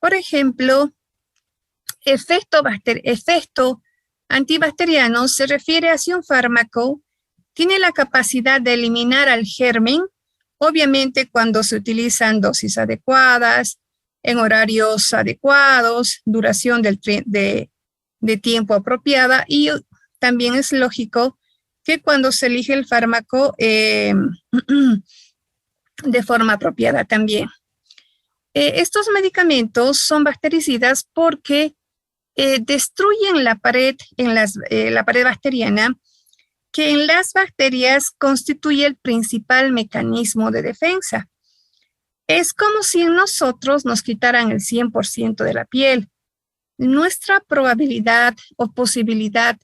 Por ejemplo, efecto antibacteriano se refiere a si un fármaco tiene la capacidad de eliminar al germen, obviamente cuando se utilizan dosis adecuadas, en horarios adecuados, duración de tiempo apropiada, y también es lógico que cuando se elige el fármaco de forma apropiada también. Estos medicamentos son bactericidas porque destruyen la pared, la pared bacteriana, que en las bacterias constituye el principal mecanismo de defensa. Es como si en nosotros nos quitaran el 100% de la piel. Nuestra probabilidad o posibilidad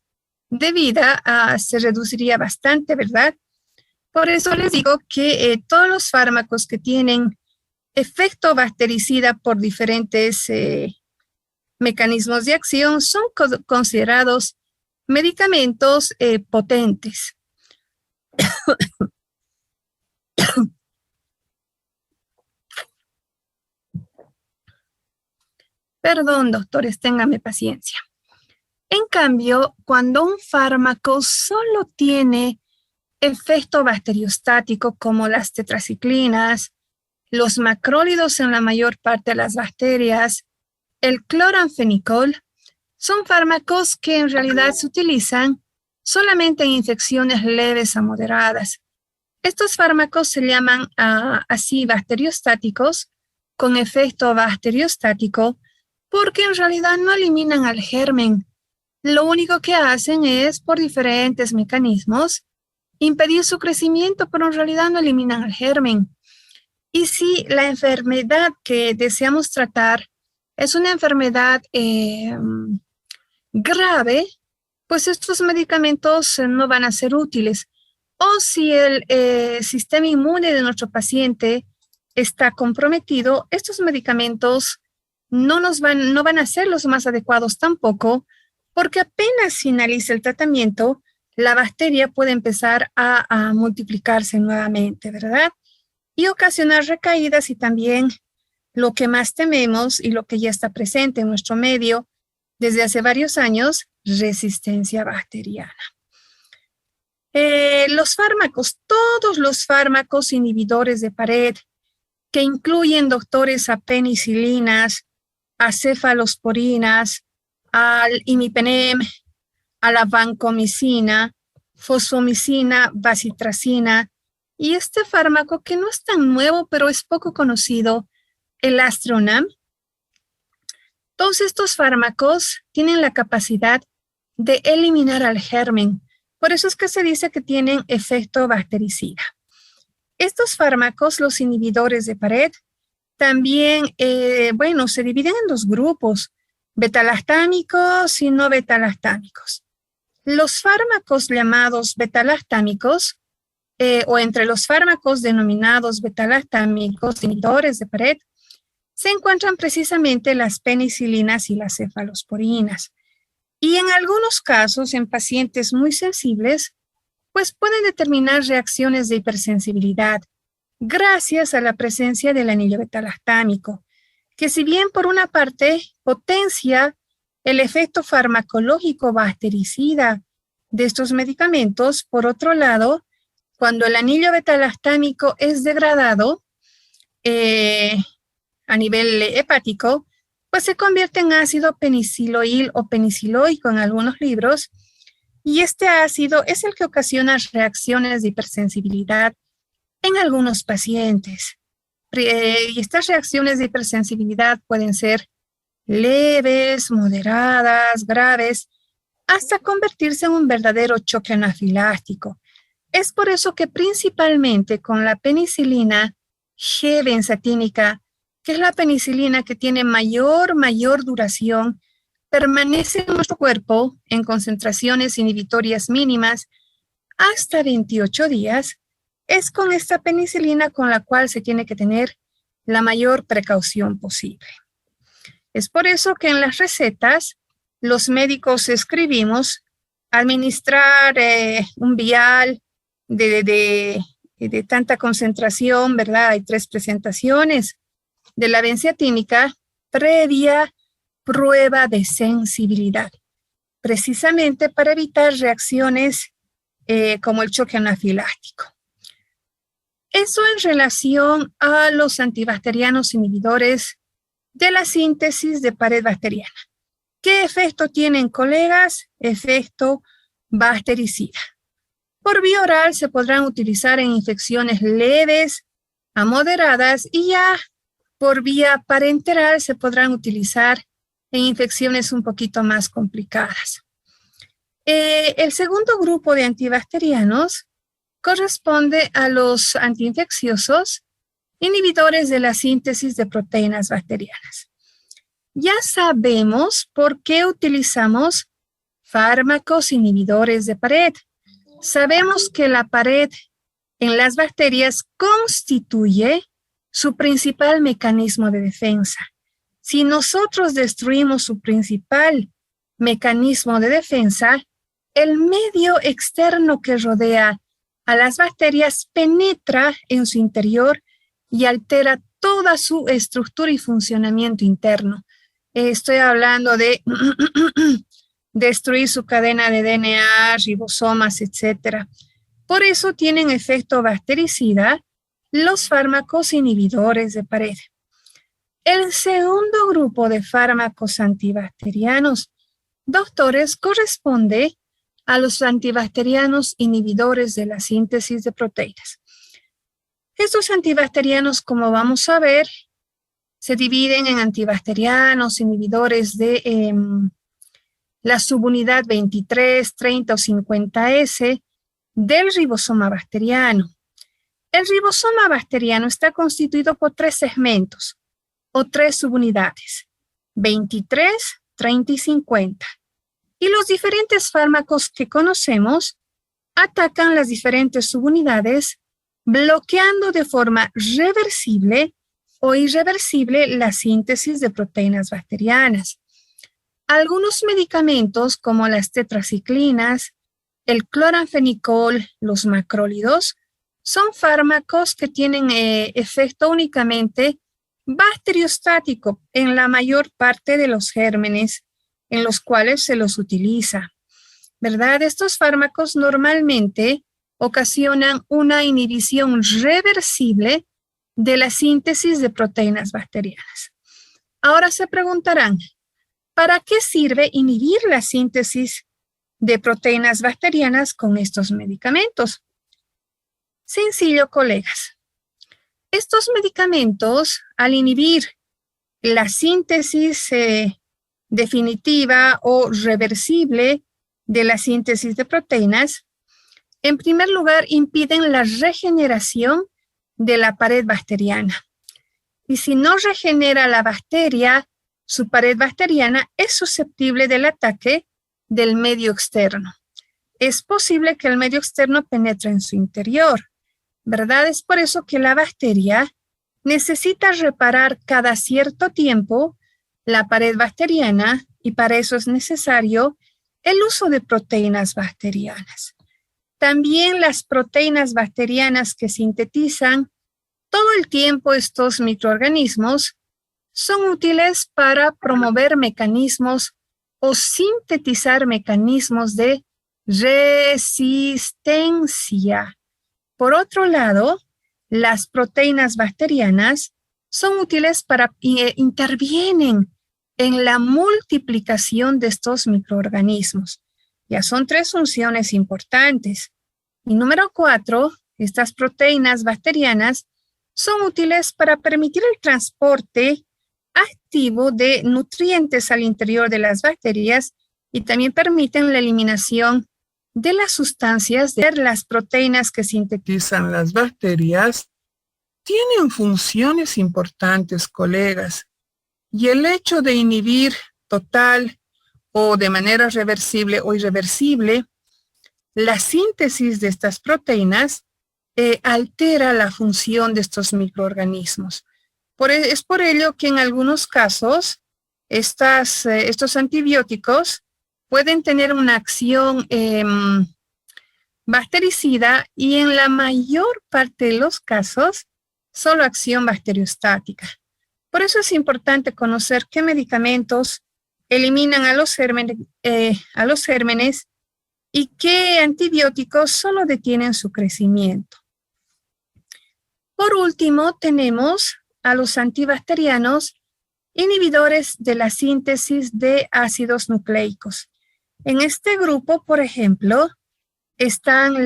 de vida se reduciría bastante, ¿verdad? Por eso les digo que todos los fármacos que tienen efecto bactericida por diferentes mecanismos de acción son considerados medicamentos potentes. Perdón, doctores, ténganme paciencia. En cambio, cuando un fármaco solo tiene efecto bacteriostático, como las tetraciclinas, los macrólidos en la mayor parte de las bacterias, el cloranfenicol, son fármacos que en realidad se utilizan solamente en infecciones leves a moderadas. Estos fármacos se llaman así bacteriostáticos, con efecto bacteriostático, porque en realidad no eliminan al germen. Lo único que hacen es, por diferentes mecanismos, impedir su crecimiento, pero en realidad no eliminan al germen. Y si la enfermedad que deseamos tratar es una enfermedad grave, pues estos medicamentos no van a ser útiles. O si el sistema inmune de nuestro paciente está comprometido, estos medicamentos no van a ser los más adecuados tampoco, porque apenas finaliza el tratamiento, la bacteria puede empezar a multiplicarse nuevamente, ¿verdad? Y ocasionar recaídas y también lo que más tememos y lo que ya está presente en nuestro medio desde hace varios años, resistencia bacteriana. Los fármacos, todos los fármacos inhibidores de pared, que incluyen, doctores, a penicilinas, a cefalosporinas, al imipenem, a la vancomicina, fosfomicina, bacitracina, y este fármaco que no es tan nuevo, pero es poco conocido, el Astronam. Todos estos fármacos tienen la capacidad de eliminar al germen. Por eso es que se dice que tienen efecto bactericida. Estos fármacos, los inhibidores de pared, también, se dividen en dos grupos, betalactámicos y no betalactámicos. Los fármacos llamados betalactámicos, o entre los fármacos denominados betalactámicos, inhibidores de pared, se encuentran precisamente las penicilinas y las cefalosporinas. Y en algunos casos, en pacientes muy sensibles, pues pueden determinar reacciones de hipersensibilidad gracias a la presencia del anillo betalactámico, que si bien por una parte potencia el efecto farmacológico bactericida de estos medicamentos, por otro lado, cuando el anillo betalactámico es degradado a nivel hepático, pues se convierte en ácido peniciloil o peniciloico en algunos libros, y este ácido es el que ocasiona reacciones de hipersensibilidad en algunos pacientes. Y estas reacciones de hipersensibilidad pueden ser leves, moderadas, graves, hasta convertirse en un verdadero choque anafiláctico. Es por eso que principalmente con la penicilina G-benzatínica, que es la penicilina que tiene mayor duración, permanece en nuestro cuerpo en concentraciones inhibitorias mínimas hasta 28 días, es con esta penicilina con la cual se tiene que tener la mayor precaución posible. Es por eso que en las recetas los médicos escribimos administrar un vial de tanta concentración, ¿verdad? Hay 3 presentaciones de la benzatínica, previa prueba de sensibilidad, precisamente para evitar reacciones como el choque anafiláctico. Eso en relación a los antibacterianos inhibidores de la síntesis de pared bacteriana. ¿Qué efecto tienen, colegas? Efecto bactericida. Por vía oral se podrán utilizar en infecciones leves a moderadas y ya por vía parenteral se podrán utilizar en infecciones un poquito más complicadas. El segundo grupo de antibacterianos corresponde a los antiinfecciosos inhibidores de la síntesis de proteínas bacterianas. Ya sabemos por qué utilizamos fármacos inhibidores de pared. Sabemos que la pared en las bacterias constituye su principal mecanismo de defensa. Si nosotros destruimos su principal mecanismo de defensa, el medio externo que rodea a las bacterias penetra en su interior y altera toda su estructura y funcionamiento interno. Estoy hablando de destruir su cadena de DNA, ribosomas, etc. Por eso tienen efecto bactericida los fármacos inhibidores de pared. El segundo grupo de fármacos antibacterianos, doctores, corresponde a los antibacterianos inhibidores de la síntesis de proteínas. Estos antibacterianos, como vamos a ver, se dividen en antibacterianos inhibidores de la subunidad 23, 30 o 50S del ribosoma bacteriano. El ribosoma bacteriano está constituido por 3 segmentos o 3 subunidades, 23, 30 y 50. Y los diferentes fármacos que conocemos atacan las diferentes subunidades, bloqueando de forma reversible o irreversible la síntesis de proteínas bacterianas. Algunos medicamentos como las tetraciclinas, el cloranfenicol, los macrólidos, son fármacos que tienen efecto únicamente bacteriostático en la mayor parte de los gérmenes en los cuales se los utiliza, ¿verdad? Estos fármacos normalmente ocasionan una inhibición reversible de la síntesis de proteínas bacterianas. Ahora se preguntarán, ¿para qué sirve inhibir la síntesis de proteínas bacterianas con estos medicamentos? Sencillo, colegas. Estos medicamentos, al inhibir la síntesis definitiva o reversible de la síntesis de proteínas, en primer lugar, impiden la regeneración de la pared bacteriana. Y si no regenera la bacteria, su pared bacteriana es susceptible del ataque del medio externo. Es posible que el medio externo penetre en su interior, ¿verdad? Es por eso que la bacteria necesita reparar cada cierto tiempo la pared bacteriana y para eso es necesario el uso de proteínas bacterianas. También las proteínas bacterianas que sintetizan todo el tiempo estos microorganismos son útiles para promover mecanismos o sintetizar mecanismos de resistencia. Por otro lado, las proteínas bacterianas son útiles para intervienen en la multiplicación de estos microorganismos. Ya son 3 funciones importantes. Y número 4, estas proteínas bacterianas son útiles para permitir el transporte activo de nutrientes al interior de las bacterias y también permiten la eliminación de las sustancias de las proteínas que sintetizan las bacterias. Tienen funciones importantes, colegas, y el hecho de inhibir total o de manera reversible o irreversible la síntesis de estas proteínas altera la función de estos microorganismos. Es por ello que en algunos casos estos antibióticos pueden tener una acción bactericida y en la mayor parte de los casos solo acción bacteriostática. Por eso es importante conocer qué medicamentos eliminan a los gérmenes y qué antibióticos solo detienen su crecimiento. Por último, tenemos a los antibacterianos inhibidores de la síntesis de ácidos nucleicos. En este grupo, por ejemplo, están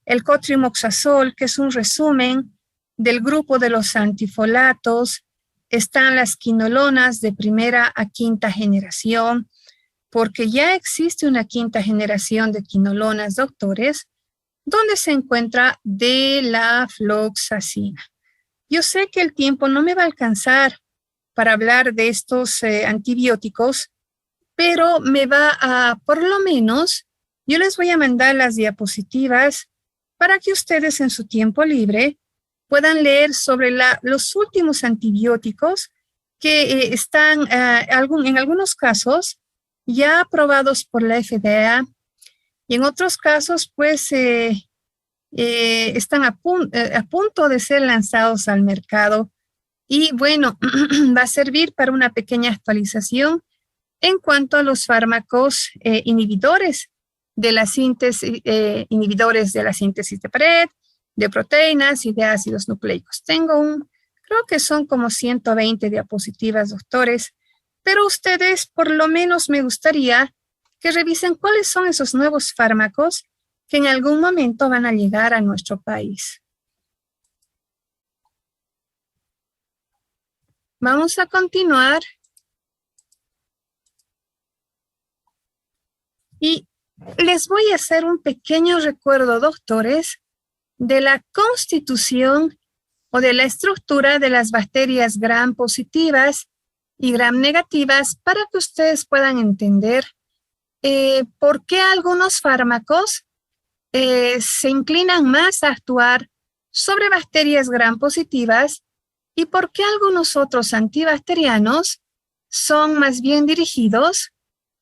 el cotrimoxazol, que es un resumen del grupo de los antifolatos. Están las quinolonas de primera a quinta generación, porque ya existe una quinta generación de quinolonas, doctores, donde se encuentra de la fluoxacina. Yo sé que el tiempo no me va a alcanzar para hablar de estos antibióticos, pero me va a, por lo menos, yo les voy a mandar las diapositivas para que ustedes en su tiempo libre puedan leer sobre los últimos antibióticos que están en algunos casos ya aprobados por la FDA y en otros casos pues están a punto de ser lanzados al mercado. Y bueno, va a servir para una pequeña actualización en cuanto a los fármacos inhibidores de la síntesis de pared, de proteínas y de ácidos nucleicos. Creo que son como 120 diapositivas, doctores, pero ustedes por lo menos me gustaría que revisen cuáles son esos nuevos fármacos que en algún momento van a llegar a nuestro país. Vamos a continuar. Y les voy a hacer un pequeño recuerdo, doctores, de la constitución o de la estructura de las bacterias gram positivas y gram negativas para que ustedes puedan entender por qué algunos fármacos se inclinan más a actuar sobre bacterias gram positivas y por qué algunos otros antibacterianos son más bien dirigidos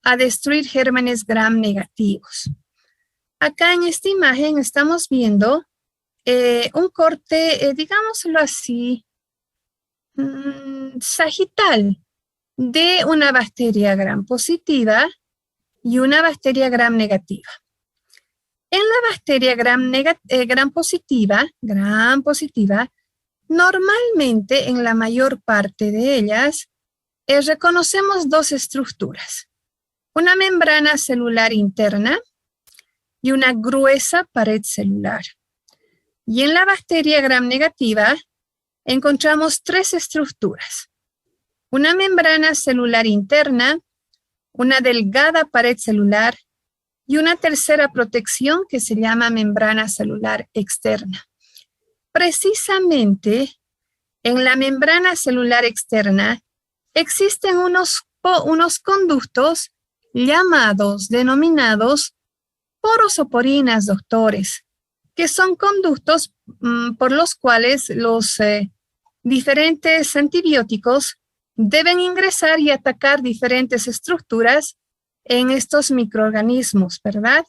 a destruir gérmenes gram negativos. Acá en esta imagen estamos viendo un corte, digámoslo así, sagital de una bacteria gram positiva y una bacteria gram negativa. En la bacteria gram positiva, normalmente en la mayor parte de ellas reconocemos dos estructuras. Una membrana celular interna y una gruesa pared celular. Y en la bacteria gram negativa encontramos tres estructuras. Una membrana celular interna, una delgada pared celular y una tercera protección que se llama membrana celular externa. Precisamente en la membrana celular externa existen unos conductos denominados poros o porinas, doctores, que son conductos por los cuales los diferentes antibióticos deben ingresar y atacar diferentes estructuras en estos microorganismos, ¿verdad?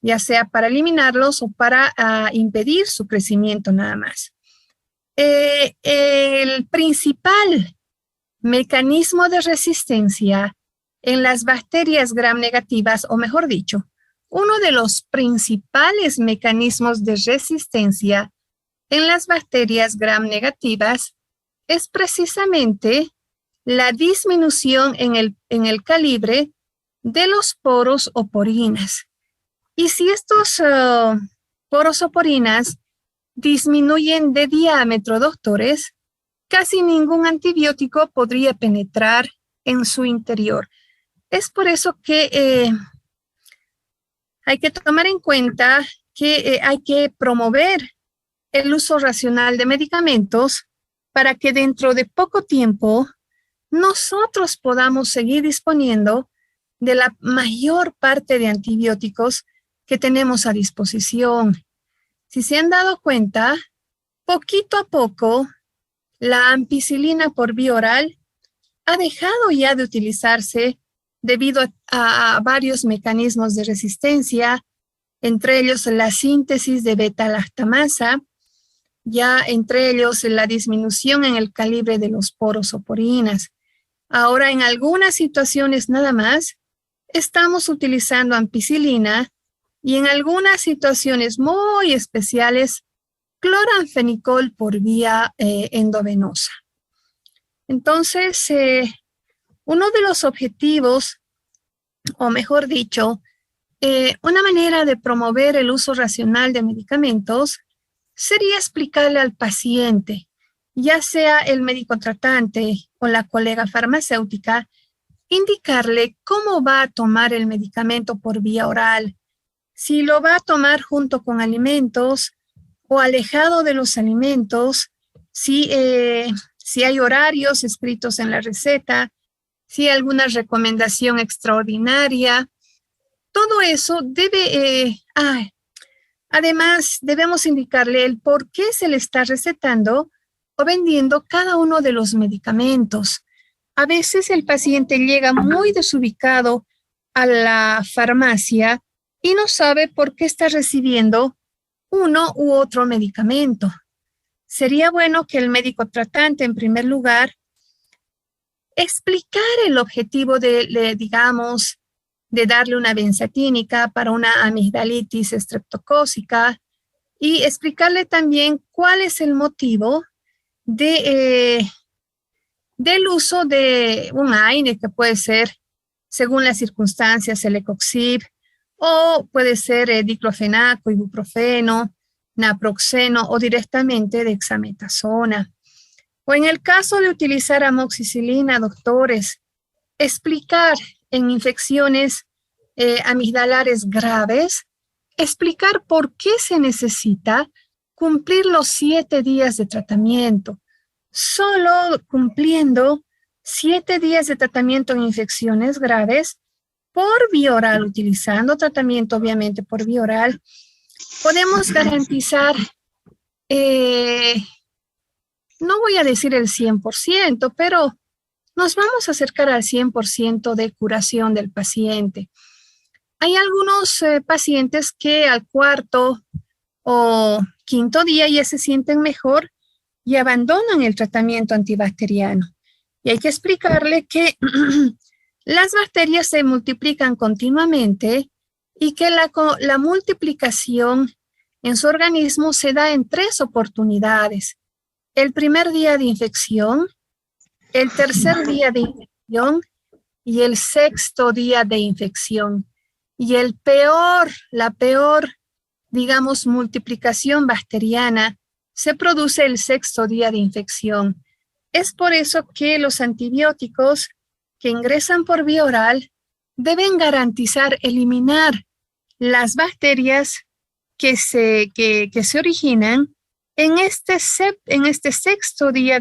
Ya sea para eliminarlos o para impedir su crecimiento nada más. El principal mecanismo de resistencia en las bacterias gram negativas, o mejor dicho, uno de los principales mecanismos de resistencia en las bacterias gram negativas es precisamente la disminución en el calibre de los poros o porinas. Y si estos poros o porinas disminuyen de diámetro, doctores, casi ningún antibiótico podría penetrar en su interior. Es por eso que hay que tomar en cuenta que hay que promover el uso racional de medicamentos para que dentro de poco tiempo nosotros podamos seguir disponiendo de la mayor parte de antibióticos que tenemos a disposición. Si se han dado cuenta, poquito a poco, la ampicilina por vía oral ha dejado ya de utilizarse debido a varios mecanismos de resistencia, entre ellos la síntesis de beta-lactamasa. ya entre ellos la disminución en el calibre de los poros o porinas. Ahora, en algunas situaciones nada más, estamos utilizando ampicilina y en algunas situaciones muy especiales, cloranfenicol por vía endovenosa. Entonces, uno de los objetivos, o mejor dicho, una manera de promover el uso racional de medicamentos sería explicarle al paciente, ya sea el médico tratante o la colega farmacéutica, indicarle cómo va a tomar el medicamento por vía oral, si lo va a tomar junto con alimentos o alejado de los alimentos, si hay horarios escritos en la receta, si hay alguna recomendación extraordinaria. Todo eso debe, además debemos indicarle el por qué se le está recetando o vendiendo cada uno de los medicamentos. A veces el paciente llega muy desubicado a la farmacia y no sabe por qué está recibiendo uno u otro medicamento. Sería bueno que el médico tratante, en primer lugar, explicar el objetivo digamos, de darle una benzatínica para una amigdalitis estreptocócica y explicarle también cuál es el motivo del uso de un AINE, que puede ser, según las circunstancias, el Ecoxib, o puede ser diclofenaco, ibuprofeno, naproxeno o directamente dexametasona. O en el caso de utilizar amoxicilina, doctores, explicar en infecciones amigdalares graves, explicar por qué se necesita cumplir los 7 días de tratamiento. Solo cumpliendo 7 días de tratamiento en infecciones graves por vía oral, utilizando tratamiento obviamente por vía oral, podemos garantizar, no voy a decir el 100%, pero nos vamos a acercar al 100% de curación del paciente. Hay algunos pacientes que al 4º o 5º día ya se sienten mejor y abandonan el tratamiento antibacteriano. Y hay que explicarle que las bacterias se multiplican continuamente y que la multiplicación en su organismo se da en 3 oportunidades. El primer día de infección, el tercer día de infección y el 6º día de infección. Y la peor, digamos, multiplicación bacteriana se produce el 6º día de infección. Es por eso que los antibióticos que ingresan por vía oral deben garantizar eliminar las bacterias que se originan en este 6º día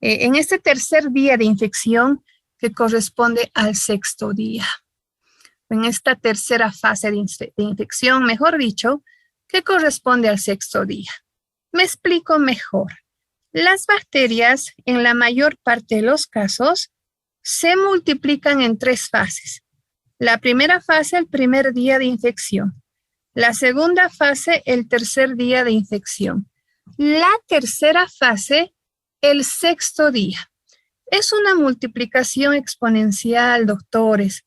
en este tercer día de infección que corresponde al 6º día. En esta tercera fase de infección, mejor dicho, que corresponde al 6º día. Me explico mejor. Las bacterias, en la mayor parte de los casos, se multiplican en 3 fases. La primera fase, el primer día de infección. La segunda fase, el tercer día de infección. La tercera fase, el 6º día. Es una multiplicación exponencial, doctores.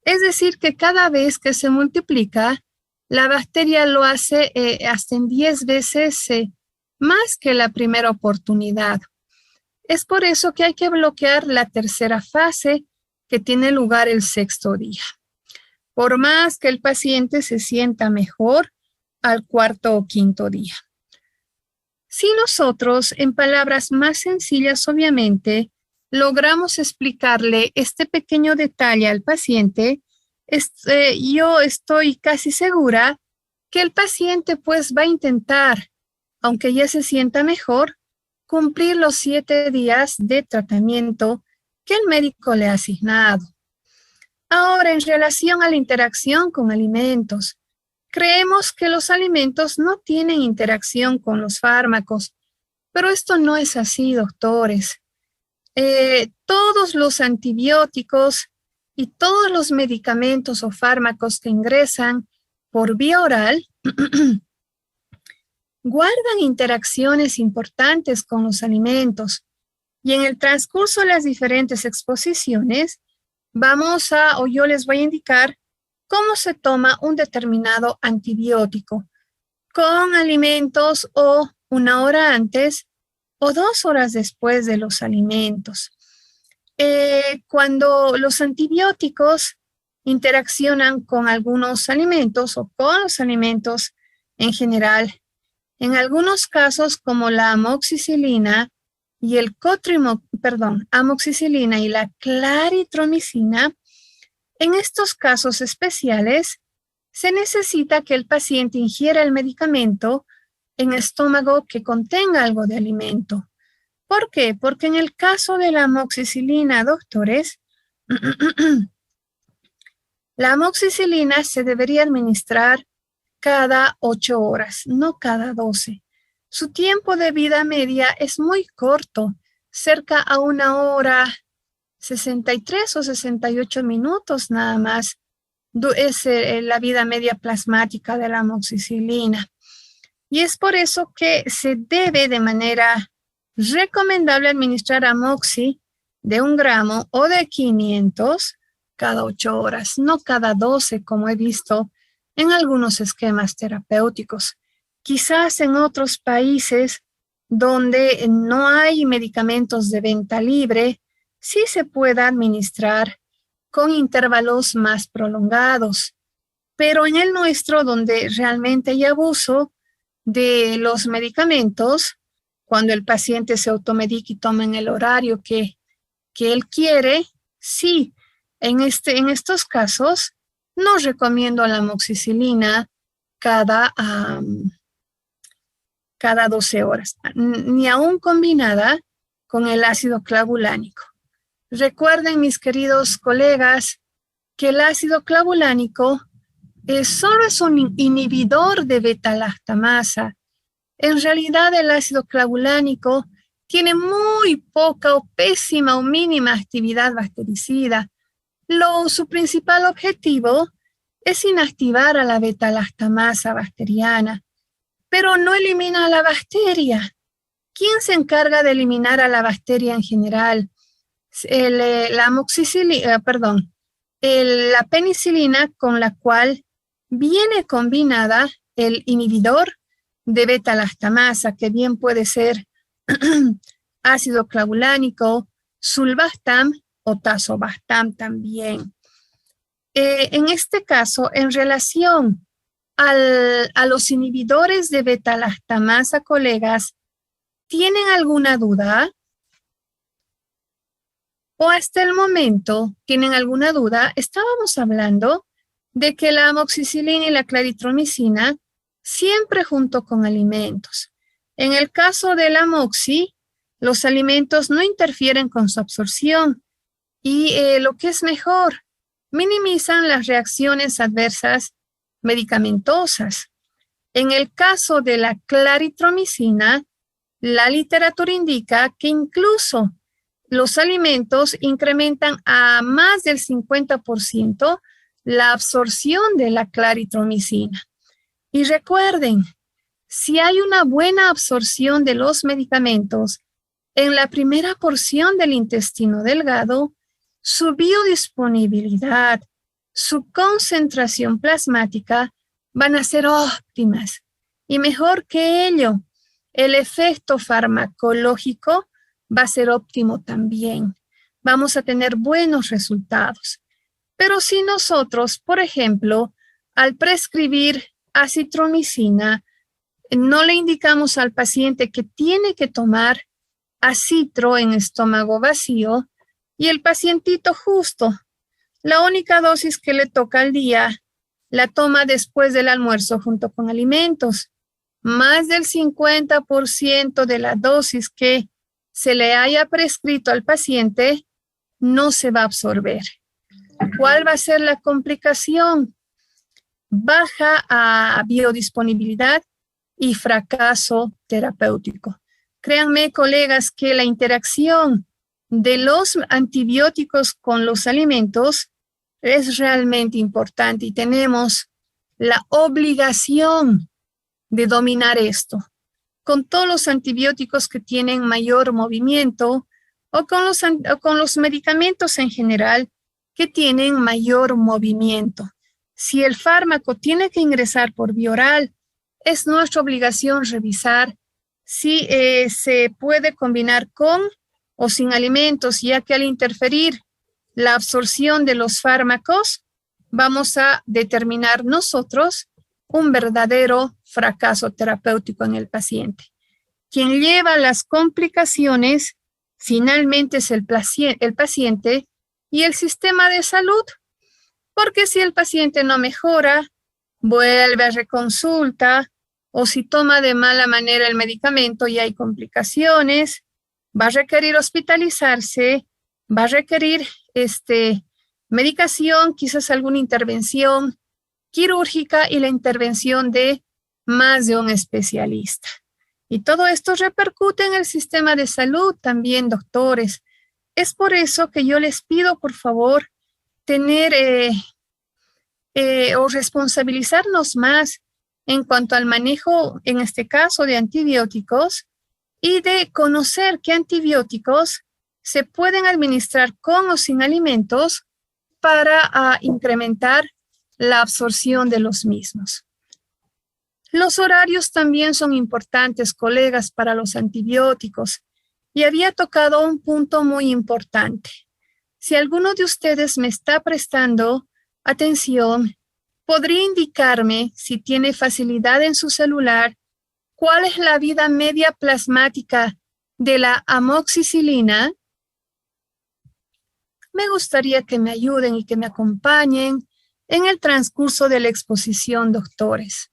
Es decir, que cada vez que se multiplica, la bacteria lo hace hasta en 10 veces más que la primera oportunidad. Es por eso que hay que bloquear la tercera fase que tiene lugar el 6º día. Por más que el paciente se sienta mejor al 4º o 5º día. Si nosotros, en palabras más sencillas, obviamente, logramos explicarle este pequeño detalle al paciente, yo estoy casi segura que el paciente pues va a intentar, aunque ya se sienta mejor, cumplir los 7 días de tratamiento que el médico le ha asignado. Ahora, en relación a la interacción con alimentos, creemos que los alimentos no tienen interacción con los fármacos, pero esto no es así, doctores. Todos los antibióticos y todos los medicamentos o fármacos que ingresan por vía oral guardan interacciones importantes con los alimentos. Y en el transcurso de las diferentes exposiciones, yo les voy a indicar cómo se toma un determinado antibiótico con alimentos o 1 hora antes o 2 horas después de los alimentos. Cuando los antibióticos interaccionan con algunos alimentos o con los alimentos en general, en algunos casos como la amoxicilina y amoxicilina y la claritromicina, en estos casos especiales se necesita que el paciente ingiera el medicamento en estómago que contenga algo de alimento. ¿Por qué? Porque en el caso de la amoxicilina, doctores, la amoxicilina se debería administrar cada 8 horas, no cada 12. Su tiempo de vida media es muy corto, cerca a 1 hora, 63 o 68 minutos nada más. Es la vida media plasmática de la amoxicilina. Y es por eso que se debe de manera recomendable administrar amoxi de 1 gramo o de 500 cada 8 horas, no cada 12 como he visto en algunos esquemas terapéuticos. Quizás en otros países donde no hay medicamentos de venta libre, sí se pueda administrar con intervalos más prolongados. Pero en el nuestro, donde realmente hay abuso de los medicamentos, cuando el paciente se automedica y toma en el horario que él quiere, sí, en estos casos no recomiendo la amoxicilina cada 12 horas, ni aún combinada con el ácido clavulánico. Recuerden, mis queridos colegas, que el ácido clavulánico solo es un inhibidor de beta-lactamasa. En realidad, el ácido clavulánico tiene muy poca o pésima o mínima actividad bactericida. Su principal objetivo es inactivar a la beta-lactamasa bacteriana, pero no elimina a la bacteria. ¿Quién se encarga de eliminar a la bacteria en general? La penicilina, con la cual viene combinada el inhibidor de beta-lactamasa, que bien puede ser ácido clavulánico, sulbastam o tazobastam también. En este caso, en relación a los inhibidores de beta-lactamasa, colegas, ¿tienen alguna duda? ¿O hasta el momento tienen alguna duda? Estábamos hablando de que la amoxicilina y la claritromicina siempre junto con alimentos. En el caso del amoxi, los alimentos no interfieren con su absorción y lo que es mejor, minimizan las reacciones adversas medicamentosas. En el caso de la claritromicina, la literatura indica que incluso los alimentos incrementan a más del 50% la absorción de la claritromicina. Y recuerden, si hay una buena absorción de los medicamentos en la primera porción del intestino delgado, su biodisponibilidad, su concentración plasmática van a ser óptimas. Y mejor que ello, el efecto farmacológico va a ser óptimo también. Vamos a tener buenos resultados. Pero si nosotros, por ejemplo, al prescribir acitromicina, no le indicamos al paciente que tiene que tomar acitro en estómago vacío y el pacientito justo, la única dosis que le toca al día, la toma después del almuerzo junto con alimentos. Más del 50% de la dosis que se le haya prescrito al paciente no se va a absorber. ¿Cuál va a ser la complicación? Baja a biodisponibilidad y fracaso terapéutico. Créanme, colegas, que la interacción de los antibióticos con los alimentos es realmente importante y tenemos la obligación de dominar esto. con todos los antibióticos que tienen mayor movimiento o con los medicamentos en general que tienen mayor movimiento. Si el fármaco tiene que ingresar por vía oral, es nuestra obligación revisar si se puede combinar con o sin alimentos, ya que al interferir la absorción de los fármacos, vamos a determinar nosotros un verdadero fracaso terapéutico en el paciente. Quien lleva las complicaciones finalmente es el paciente y el sistema de salud, porque si el paciente no mejora, vuelve a reconsulta, o si toma de mala manera el medicamento y hay complicaciones, va a requerir hospitalizarse, va a requerir medicación, quizás alguna intervención quirúrgica y la intervención de más de un especialista. Y todo esto repercute en el sistema de salud también, doctores. Es por eso que yo les pido, por favor, tener o responsabilizarnos más en cuanto al manejo, en este caso, de antibióticos y de conocer qué antibióticos se pueden administrar con o sin alimentos para incrementar la absorción de los mismos. Los horarios también son importantes, colegas, para los antibióticos. Y había tocado un punto muy importante. Si alguno de ustedes me está prestando atención, ¿podría indicarme, si tiene facilidad en su celular, cuál es la vida media plasmática de la amoxicilina? Me gustaría que me ayuden y que me acompañen en el transcurso de la exposición, doctores.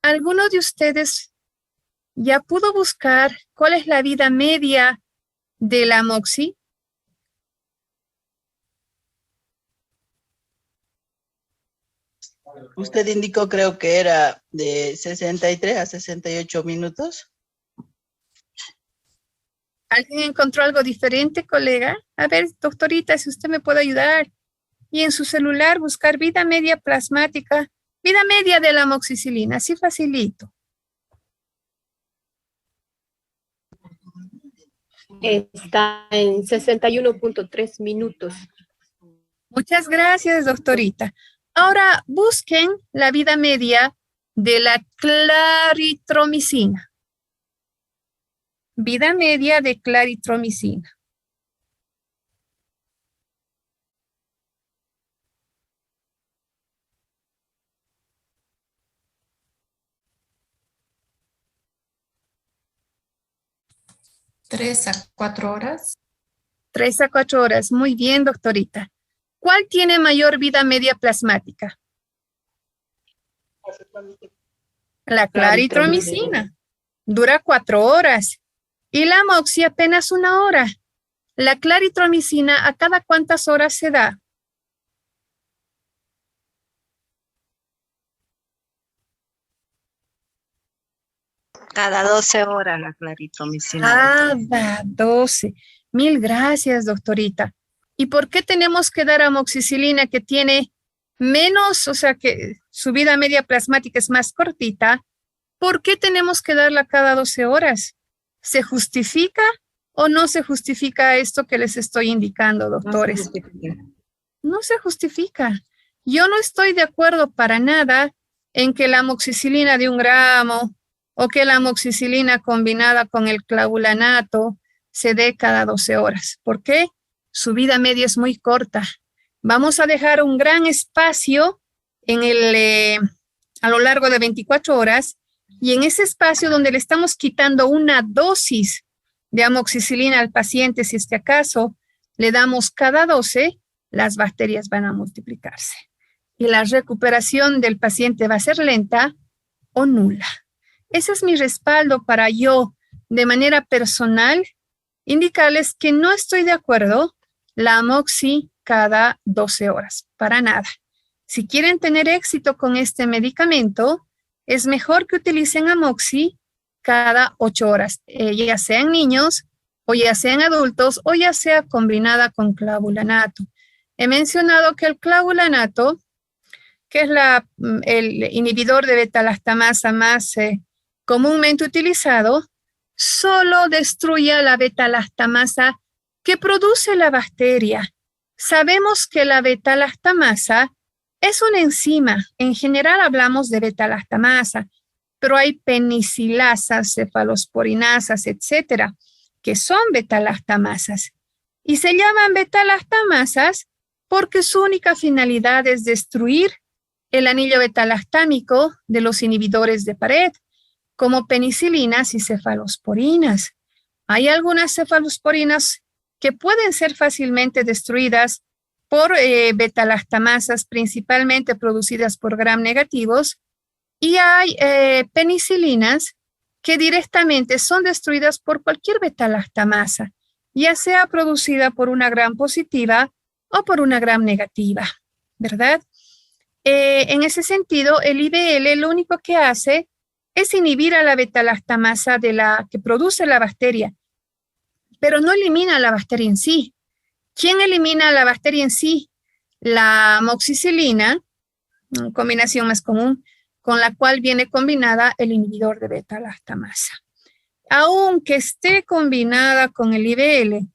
¿Alguno de ustedes ya pudo buscar cuál es la vida media de la amoxi? Usted indicó, creo que era de 63 a 68 minutos. ¿Alguien encontró algo diferente, colega? A ver, doctorita, si usted me puede ayudar. Y en su celular buscar vida media plasmática, vida media de la amoxicilina, así facilito. Está en 61.3 minutos. Muchas gracias, doctorita. Ahora busquen la vida media de la claritromicina. Vida media de claritromicina. ¿3 a 4 horas? 3 a 4 horas. Muy bien, doctorita. ¿Cuál tiene mayor vida media plasmática? La claritromicina. Dura 4 horas. Y la amoxi apenas 1 hora. La claritromicina, ¿a cada cuántas horas se da? Cada 12 horas la claritromicina. Cada 12. Mil gracias, doctorita. ¿Y por qué tenemos que dar amoxicilina que tiene menos, o sea, que su vida media plasmática es más cortita? ¿Por qué tenemos que darla cada 12 horas? ¿Se justifica o no se justifica esto que les estoy indicando, doctores? No se justifica. Yo no estoy de acuerdo para nada en que la amoxicilina de 1 gramo o que la amoxicilina combinada con el clavulanato se dé cada 12 horas. ¿Por qué? Su vida media es muy corta. Vamos a dejar un gran espacio a lo largo de 24 horas y en ese espacio donde le estamos quitando una dosis de amoxicilina al paciente, si es que acaso le damos cada 12, las bacterias van a multiplicarse y la recuperación del paciente va a ser lenta o nula. Ese es mi respaldo para yo, de manera personal, indicarles que no estoy de acuerdo la amoxi cada 12 horas, para nada. Si quieren tener éxito con este medicamento, es mejor que utilicen amoxi cada 8 horas, ya sea en niños, o ya sea en adultos, o ya sea combinada con clavulanato. He mencionado que el clavulanato que es el inhibidor de beta-lactamasa más comúnmente utilizado, solo destruye la beta-lactamasa que produce la bacteria. Sabemos que la beta-lactamasa es una enzima. En general hablamos de beta-lactamasa, pero hay penicilasas, cefalosporinasas, etcétera, que son beta-lactamasas. Y se llaman beta-lactamasas porque su única finalidad es destruir el anillo beta-lactámico de los inhibidores de pared, como penicilinas y cefalosporinas. Hay algunas cefalosporinas que pueden ser fácilmente destruidas por beta-lactamasas, principalmente producidas por gram negativos, y hay penicilinas que directamente son destruidas por cualquier beta-lactamasa, ya sea producida por una gram positiva o por una gram negativa, ¿verdad? En ese sentido, el IBL lo único que hace es inhibir a la beta-lactamasa que produce la bacteria, pero no elimina la bacteria en sí. ¿Quién elimina la bacteria en sí? La amoxicilina, combinación más común, con la cual viene combinada el inhibidor de beta-lactamasa. Aunque esté combinada con el IBL,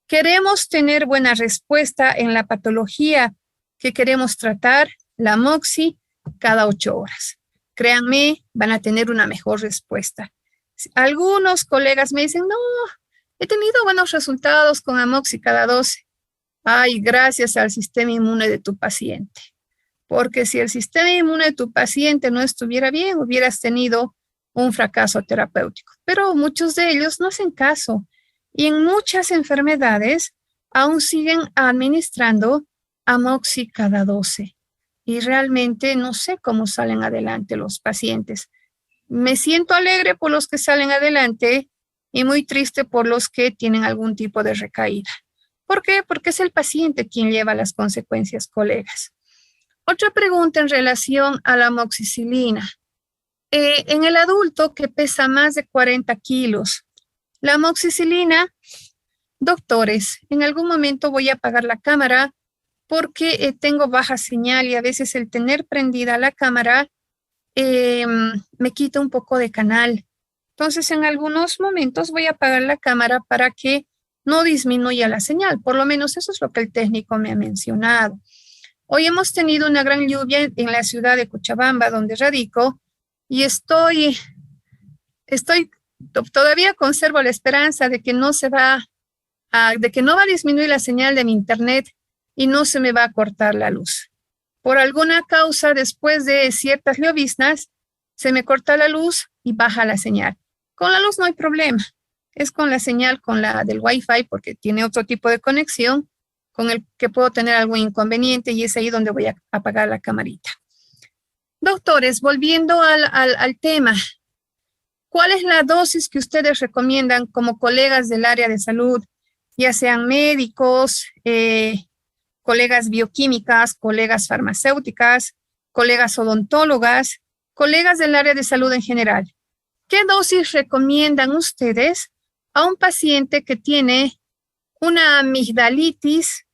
queremos tener buena respuesta en la patología que queremos tratar, la amoxi, cada 8 horas. Créanme, van a tener una mejor respuesta. Algunos colegas me dicen, no, he tenido buenos resultados con amoxi cada 12. Ay, gracias al sistema inmune de tu paciente. Porque si el sistema inmune de tu paciente no estuviera bien, hubieras tenido un fracaso terapéutico. Pero muchos de ellos no hacen caso. Y en muchas enfermedades aún siguen administrando amoxi cada 12. Y realmente no sé cómo salen adelante los pacientes. Me siento alegre por los que salen adelante y muy triste por los que tienen algún tipo de recaída. ¿Por qué? Porque es el paciente quien lleva las consecuencias, colegas. Otra pregunta en relación a la amoxicilina. En el adulto que pesa más de 40 kilos, la amoxicilina, doctores, en algún momento voy a apagar la cámara porque tengo baja señal y a veces el tener prendida la cámara me quita un poco de canal. Entonces, en algunos momentos voy a apagar la cámara para que no disminuya la señal. Por lo menos eso es lo que el técnico me ha mencionado. Hoy hemos tenido una gran lluvia en la ciudad de Cochabamba, donde radico, y todavía conservo la esperanza de que no va a disminuir la señal de mi internet y no se me va a cortar la luz. Por alguna causa, después de ciertas lloviznas, se me corta la luz y baja la señal. Con la luz no hay problema. Es con la señal, con la del Wi-Fi, porque tiene otro tipo de conexión, con el que puedo tener algún inconveniente y es ahí donde voy a apagar la camarita. Doctores, volviendo al tema, ¿cuál es la dosis que ustedes recomiendan como colegas del área de salud, ya sean médicos, colegas bioquímicas, colegas farmacéuticas, colegas odontólogas, colegas del área de salud en general? ¿Qué dosis recomiendan ustedes a un paciente que tiene una amigdalitis?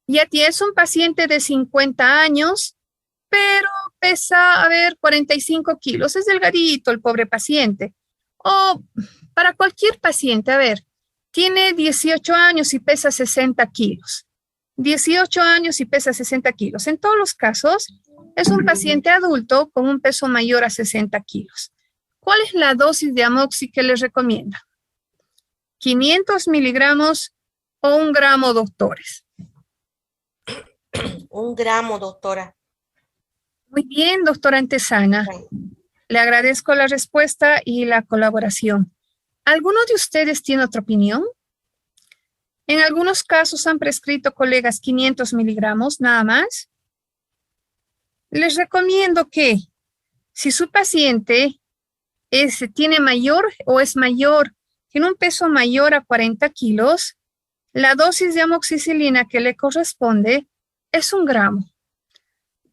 Ya es un paciente de 50 años, pero pesa, 45 kilos. Es delgadito el pobre paciente. O para cualquier paciente, tiene 18 años y pesa 60 kilos. 18 años y pesa 60 kilos. En todos los casos, es un paciente adulto con un peso mayor a 60 kilos. ¿Cuál es la dosis de amoxi que les recomienda? ¿500 miligramos o 1 gramo, doctores? 1 gramo, doctora. Muy bien, doctora Antesana. Le agradezco la respuesta y la colaboración. ¿Alguno de ustedes tiene otra opinión? En algunos casos han prescrito, colegas, 500 miligramos, nada más. Les recomiendo que si su paciente tiene tiene un peso mayor a 40 kilos, la dosis de amoxicilina que le corresponde es 1 gramo.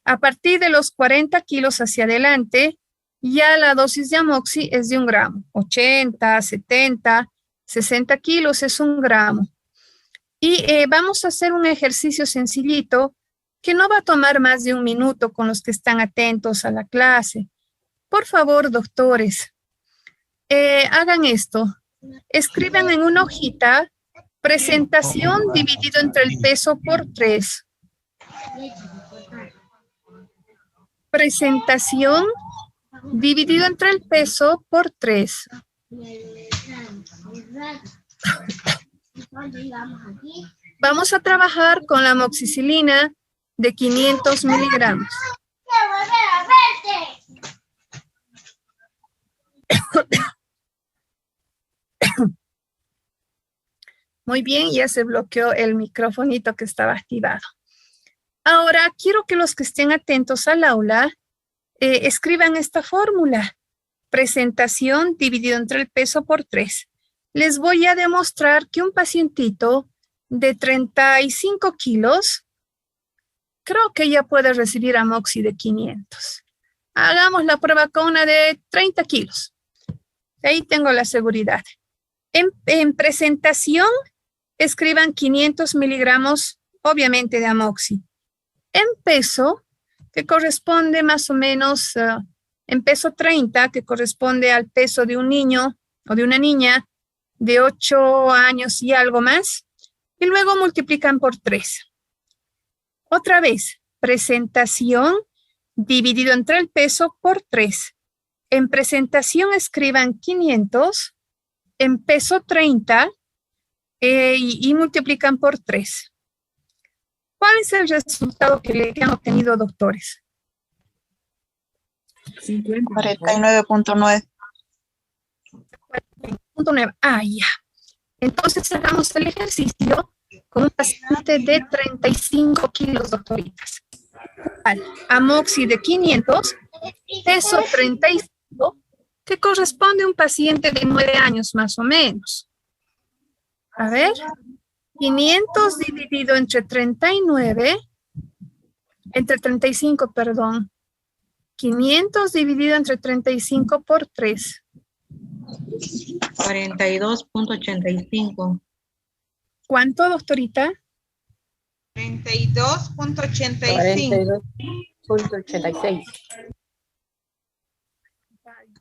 A partir de los 40 kilos hacia adelante, ya la dosis de amoxi es de 1 gramo. 80, 70, 60 kilos es 1 gramo. Y vamos a hacer un ejercicio sencillito que no va a tomar más de 1 minuto con los que están atentos a la clase. Por favor, doctores, hagan esto. Escriban en una hojita presentación dividido entre el peso por 3. Presentación dividido entre el peso por 3. Vamos a trabajar con la amoxicilina de 500 miligramos. Muy bien, ya se bloqueó el microfonito que estaba activado. Ahora, quiero que los que estén atentos al aula escriban esta fórmula. Presentación dividido entre el peso por 3. Les voy a demostrar que un pacientito de 35 kilos, creo que ya puede recibir amoxi de 500. Hagamos la prueba con una de 30 kilos. Ahí tengo la seguridad. En presentación, escriban 500 miligramos, obviamente, de amoxi. En peso, que corresponde más o menos, en peso 30, que corresponde al peso de un niño o de una niña de 8 años y algo más, y luego multiplican por 3. Otra vez, presentación dividido entre el peso por 3. En presentación escriban 500, en peso 30 y multiplican por 3. ¿Cuál es el resultado que han obtenido, doctores? 49.9. 49. Ah, ya. Entonces hagamos el ejercicio con un paciente de 35 kilos, doctoritas. Amoxi de 500, peso 35, que corresponde a un paciente de 9 años más o menos. A ver, 500 dividido entre 35, perdón. 500 dividido entre 35 por 3. 42.85. ¿Cuánto, doctorita? 32.85. 42.86.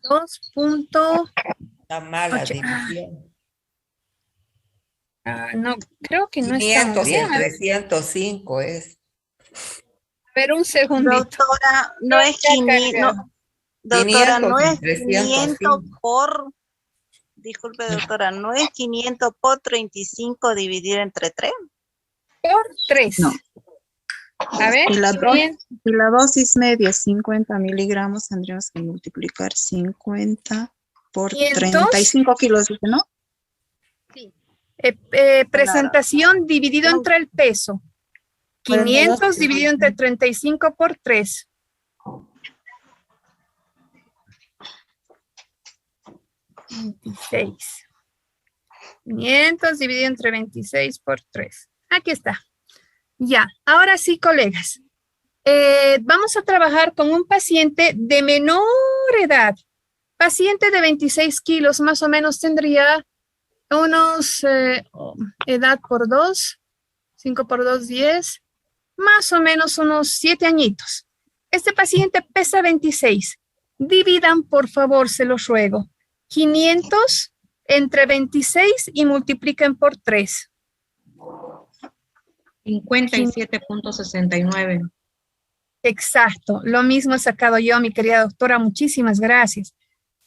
2. Está mala división. No, creo que no está 500 bien. entre 105 es. Pero un segundito. Doctora, no es 500. Doctora, no es 500 por... Disculpe, doctora, ¿no es 500 por 35 dividido entre 3? Por 3. No. A ver. Y la dosis media es 50 miligramos, tendríamos que multiplicar 50 por 35 kilos, ¿no? Sí. Presentación dividido entre el peso. 500 dividido entre 35 por 3. $26. 500 dividido entre 26 por 3. Aquí está. Ya, ahora sí, colegas. Vamos a trabajar con un paciente de menor edad. Paciente de 26 kilos, más o menos tendría unos, edad por 2, 5 por 2, 10, más o menos unos 7 añitos. Este paciente pesa 26. Dividan, por favor, se los ruego. 500 entre 26 y multipliquen por 3. 57.69. Exacto, lo mismo he sacado yo, mi querida doctora, muchísimas gracias.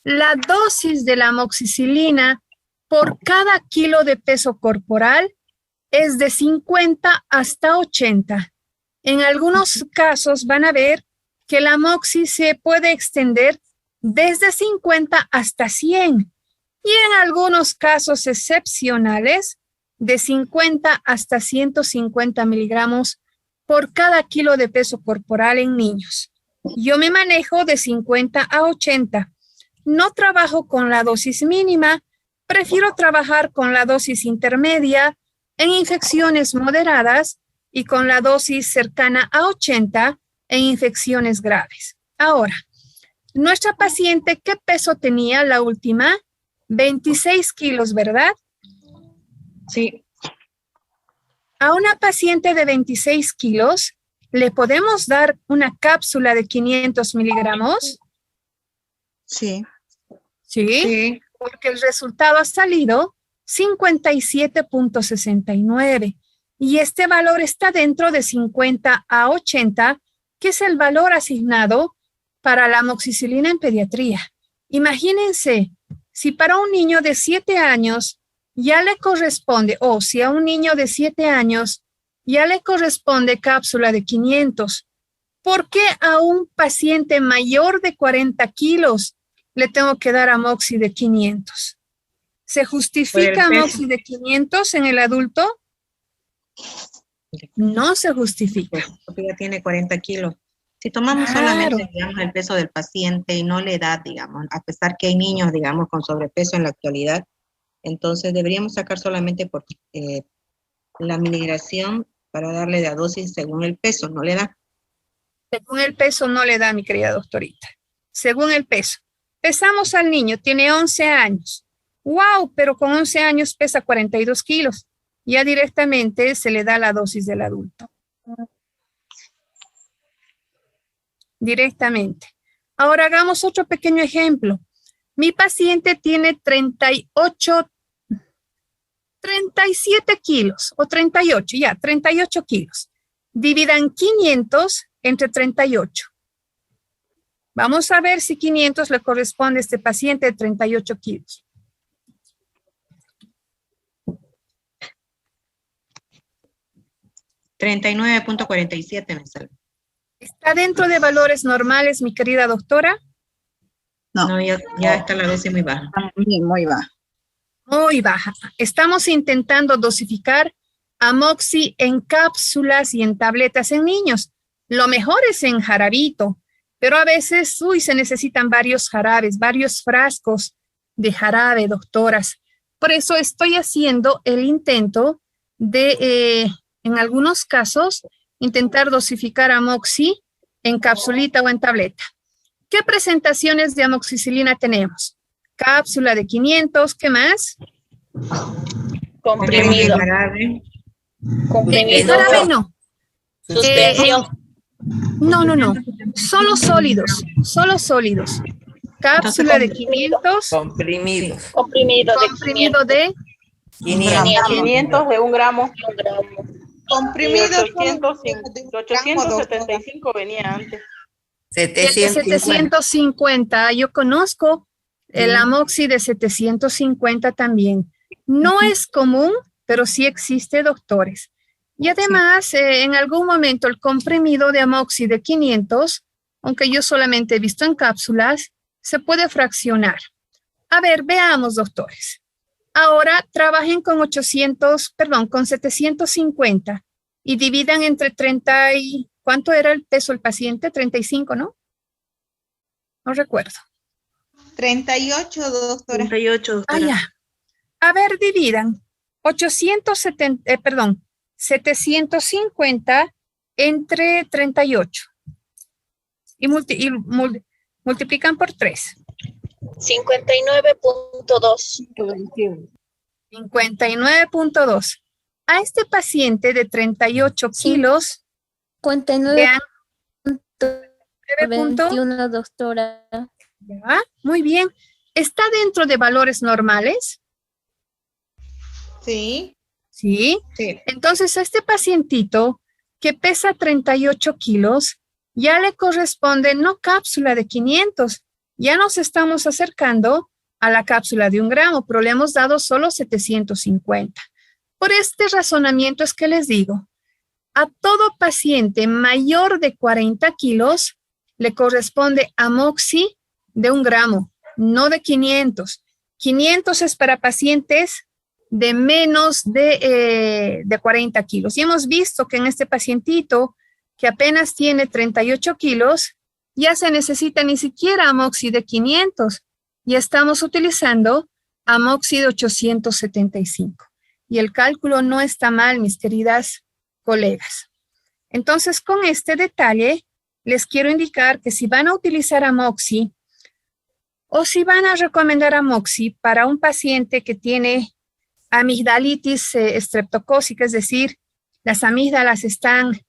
La dosis de la amoxicilina por cada kilo de peso corporal es de 50 hasta 80. En algunos casos van a ver que la amoxi se puede extender desde 50 hasta 100 y en algunos casos excepcionales de 50 hasta 150 miligramos por cada kilo de peso corporal en niños. Yo me manejo de 50 a 80. No trabajo con la dosis mínima, prefiero trabajar con la dosis intermedia en infecciones moderadas y con la dosis cercana a 80 en infecciones graves. Ahora, nuestra paciente, ¿qué peso tenía la última? 26 kilos, ¿verdad? Sí. A una paciente de 26 kilos, ¿le podemos dar una cápsula de 500 miligramos? Sí. ¿Sí? Porque el resultado ha salido 57.69. Y este valor está dentro de 50 a 80, que es el valor asignado para la amoxicilina en pediatría. Imagínense, si para un niño de 7 años ya le corresponde, o si a un niño de 7 años ya le corresponde cápsula de 500, ¿por qué a un paciente mayor de 40 kilos le tengo que dar amoxi de 500? ¿Se justifica amoxi de 500 en el adulto? No se justifica. Porque ya tiene 40 kilos. Si tomamos solamente, digamos, el peso del paciente y no la edad, digamos, a pesar que hay niños, digamos, con sobrepeso en la actualidad, entonces deberíamos sacar solamente por la miligración para darle la dosis según el peso, ¿no le da? Según el peso no le da, mi querida doctorita. Según el peso. Pesamos al niño, tiene 11 años. ¡Wow! Pero con 11 años pesa 42 kilos. Ya directamente se le da la dosis del adulto. Directamente. Ahora hagamos otro pequeño ejemplo. Mi paciente tiene 37 kilos, o 38, ya, 38 kilos. Dividan 500 entre 38. Vamos a ver si 500 le corresponde a este paciente de 38 kilos. $39.47 me sale. ¿Está dentro de valores normales, mi querida doctora? No, ya está la dosis muy baja. Muy baja. Muy baja. Estamos intentando dosificar amoxi en cápsulas y en tabletas en niños. Lo mejor es en jarabito, pero a veces, se necesitan varios jarabes, varios frascos de jarabe, doctoras. Por eso estoy haciendo el intento de, en algunos casos, intentar dosificar amoxi en capsulita o en tableta. ¿Qué presentaciones de amoxicilina tenemos? Cápsula de 500, ¿qué más? Comprimido. Comprimido. Jarabe no. Suspensión. No. Solo sólidos. Cápsula de 500. Comprimidos. Comprimido de 500 de 1 gramo. Comprimido. 875 venía antes. 750. Yo conozco el amoxi de 750 también. No es común, pero sí existe, doctores. Y además, en algún momento el comprimido de amoxi de 500, aunque yo solamente he visto en cápsulas, se puede fraccionar. A ver, veamos, doctores. Ahora trabajen con 750 y dividan entre 30 y... ¿Cuánto era el peso del paciente? 35, ¿no? No recuerdo. 38, doctora. 38, doctora. Ya. A ver, dividan 750 entre 38 y multiplican por 3. 59.2. 59.2. A este paciente de 38 kilos, 59.21, doctora. ¿ya? Muy bien. ¿Está dentro de valores normales? Sí. Sí. Entonces, a este pacientito que pesa 38 kilos, ya le corresponde no cápsula de 500, ya nos estamos acercando a la cápsula de 1 gramo, pero le hemos dado solo 750. Por este razonamiento es que les digo, a todo paciente mayor de 40 kilos le corresponde amoxi de 1 gramo, no de 500. 500 es para pacientes de menos de 40 kilos. Y hemos visto que en este pacientito que apenas tiene 38 kilos, ya se necesita ni siquiera amoxi de 500. Ya estamos utilizando amoxi de 875. Y el cálculo no está mal, mis queridas colegas. Entonces, con este detalle, les quiero indicar que si van a utilizar amoxi o si van a recomendar amoxi para un paciente que tiene amigdalitis estreptocócica, es decir, las amígdalas están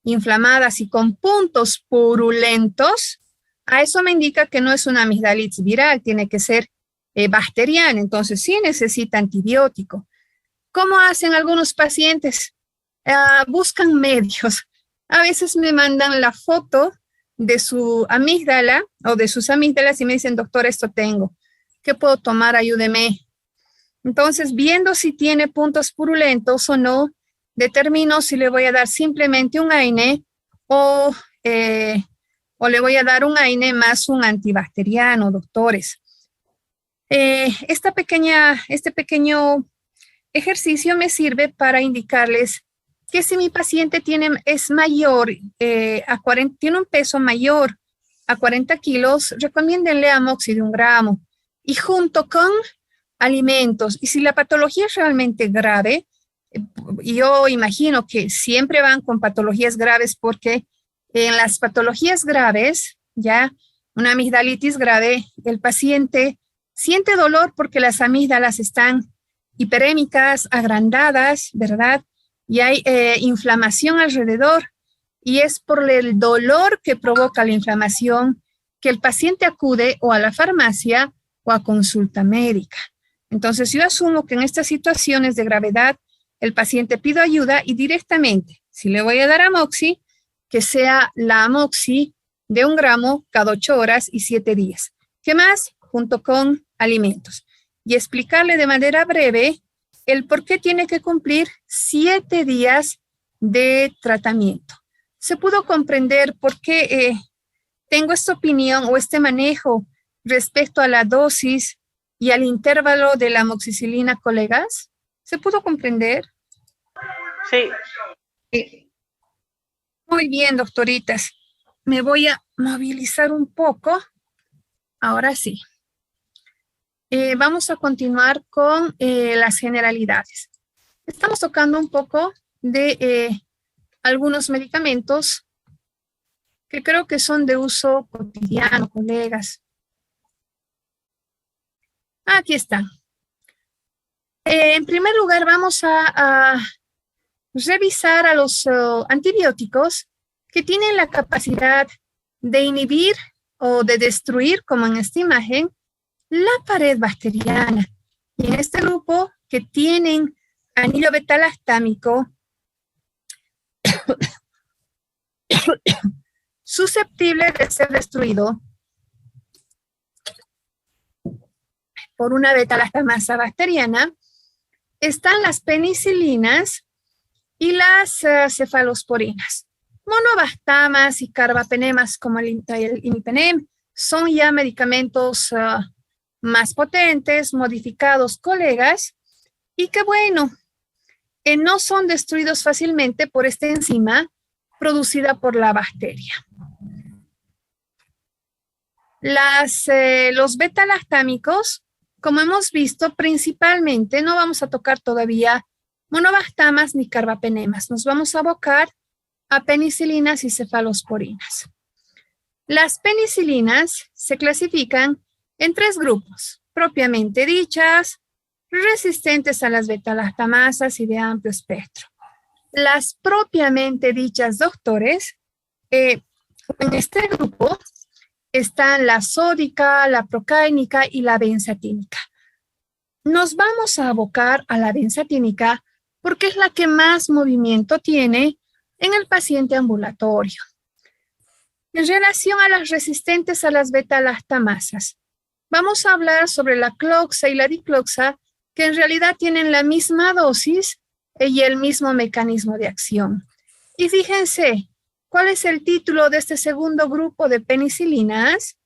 inflamadas y con puntos purulentos, a eso me indica que no es una amigdalitis viral, tiene que ser bacteriana, entonces sí necesita antibiótico. ¿Cómo hacen algunos pacientes? Buscan medios. A veces me mandan la foto de su amígdala o de sus amígdalas y me dicen, doctor, esto tengo. ¿Qué puedo tomar? Ayúdeme. Entonces, viendo si tiene puntos purulentos o no, determino si le voy a dar simplemente un AINE o le voy a dar un AINE más un antibacteriano, doctores. Este pequeño ejercicio me sirve para indicarles que si mi paciente es mayor, tiene un peso mayor a 40 kilos, recomiéndenle amoxi de 1 gramo y junto con alimentos. Y si la patología es realmente grave, yo imagino que siempre van con patologías graves porque en las patologías graves, ya una amigdalitis grave, el paciente siente dolor porque las amígdalas están hiperémicas, agrandadas, ¿verdad? Y hay inflamación alrededor y es por el dolor que provoca la inflamación que el paciente acude o a la farmacia o a consulta médica. Entonces yo asumo que en estas situaciones de gravedad el paciente pide ayuda y directamente, si le voy a dar amoxi, que sea la amoxi de 1 gramo cada 8 horas y 7 días. ¿Qué más? Junto con alimentos. Y explicarle de manera breve el por qué tiene que cumplir 7 días de tratamiento. Se pudo comprender por qué tengo esta opinión o este manejo respecto a la dosis y al intervalo de la amoxicilina, colegas. ¿Se pudo comprender? Sí. Muy bien, doctoritas. Me voy a movilizar un poco. Ahora sí. Vamos a continuar con las generalidades. Estamos tocando un poco de algunos medicamentos que creo que son de uso cotidiano, colegas. Aquí están. En primer lugar, vamos a revisar a los antibióticos que tienen la capacidad de inhibir o de destruir, como en esta imagen, la pared bacteriana. Y en este grupo que tienen anillo beta-lactámico susceptible de ser destruido por una beta-lactamasa bacteriana, están las penicilinas y las cefalosporinas. Monobastamas y carbapenemas como el imipenem son ya medicamentos más potentes, modificados, colegas, y que bueno, no son destruidos fácilmente por esta enzima producida por la bacteria. Los beta-lactámicos, como hemos visto, principalmente no vamos a tocar todavía monobastamas ni carbapenemas. Nos vamos a abocar a penicilinas y cefalosporinas. Las penicilinas se clasifican en 3 grupos, propiamente dichas, resistentes a las beta-lactamasas y de amplio espectro. Las propiamente dichas, doctores, en este grupo están la sódica, la procáinica y la benzatínica. Nos vamos a abocar a la benzatínica porque es la que más movimiento tiene en el paciente ambulatorio. En relación a las resistentes a las beta-lactamasas, vamos a hablar sobre la cloxa y la dicloxa, que en realidad tienen la misma dosis y el mismo mecanismo de acción. Y fíjense, ¿cuál es el título de este segundo grupo de penicilinas?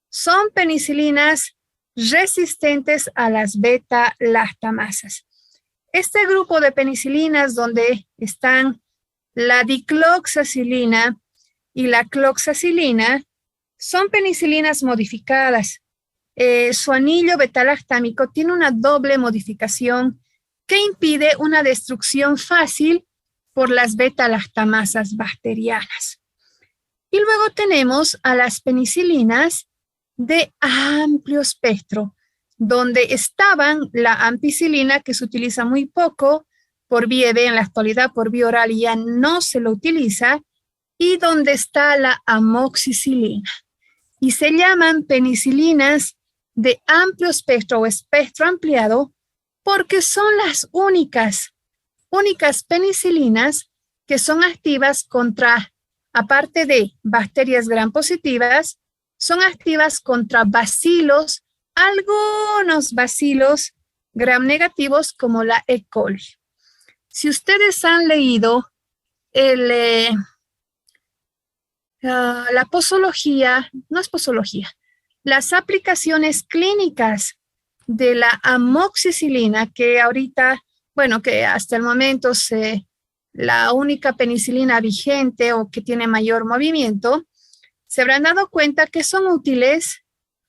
Son penicilinas resistentes a las beta-lactamasas. Este grupo de penicilinas donde están la dicloxacilina y la cloxacilina son penicilinas modificadas. Su anillo beta-lactámico tiene una doble modificación que impide una destrucción fácil por las beta-lactamasas bacterianas. Y luego tenemos a las penicilinas de amplio espectro, donde estaban la ampicilina, que se utiliza muy poco, por vía B, en la actualidad por vía oral ya no se lo utiliza, y donde está la amoxicilina. Y se llaman penicilinas de amplio espectro o espectro ampliado porque son las únicas penicilinas que son activas contra, aparte de bacterias gram positivas, son activas contra bacilos, algunos bacilos gram negativos como la E. coli. Si ustedes han leído la posología, no es posología, las aplicaciones clínicas de la amoxicilina, que ahorita, bueno, que hasta el momento es la única penicilina vigente o que tiene mayor movimiento, se habrán dado cuenta que son útiles,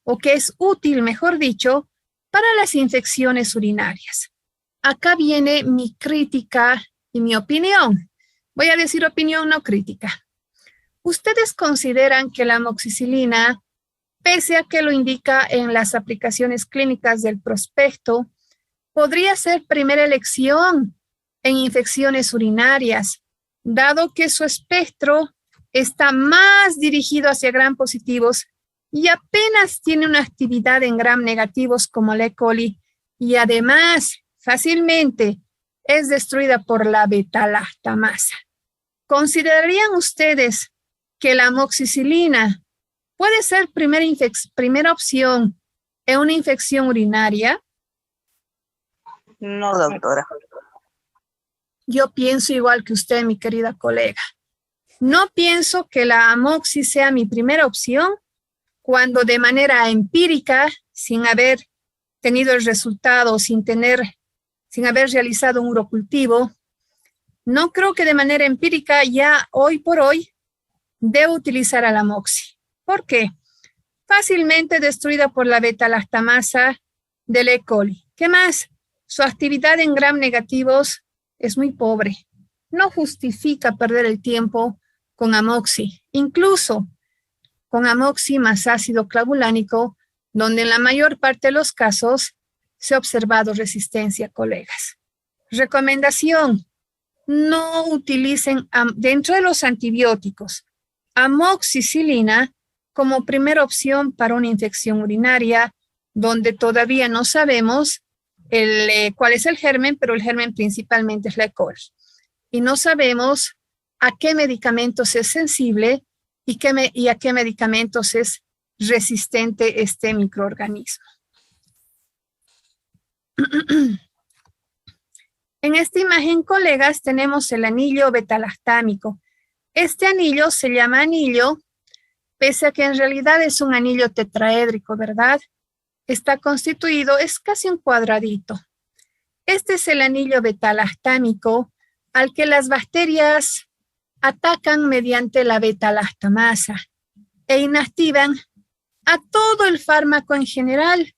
o que es útil, mejor dicho, para las infecciones urinarias. Acá viene mi crítica y mi opinión. Voy a decir opinión, no crítica. ¿Ustedes consideran que la amoxicilina, pese a que lo indica en las aplicaciones clínicas del prospecto, podría ser primera elección en infecciones urinarias, dado que su espectro está más dirigido hacia gram positivos y apenas tiene una actividad en gram negativos como la E. coli, y además fácilmente es destruida por la beta-lactamasa? ¿Considerarían ustedes que la amoxicilina puede ser primera opción en una infección urinaria? No, doctora. Yo pienso igual que usted, mi querida colega. No pienso que la amoxi sea mi primera opción cuando de manera empírica, sin haber tenido el resultado, sin haber realizado un urocultivo, no creo que de manera empírica ya hoy por hoy debo utilizar a la amoxi. ¿Por qué? Fácilmente destruida por la beta-lactamasa del E. coli. ¿Qué más? Su actividad en gram negativos es muy pobre. No justifica perder el tiempo con amoxi, incluso con amoxi más ácido clavulánico, donde en la mayor parte de los casos se ha observado resistencia, colegas. Recomendación: no utilicen dentro de los antibióticos amoxicilina como primera opción para una infección urinaria, donde todavía no sabemos cuál es el germen, pero el germen principalmente es la E. coli. Y no sabemos a qué medicamentos es sensible y a qué medicamentos es resistente este microorganismo. En esta imagen, colegas, tenemos el anillo beta-lactámico. Este anillo se llama anillo, pese a que en realidad es un anillo tetraédrico, ¿verdad? Está constituido, es casi un cuadradito. Este es el anillo beta-lactámico al que las bacterias atacan mediante la beta-lactamasa e inactivan a todo el fármaco en general.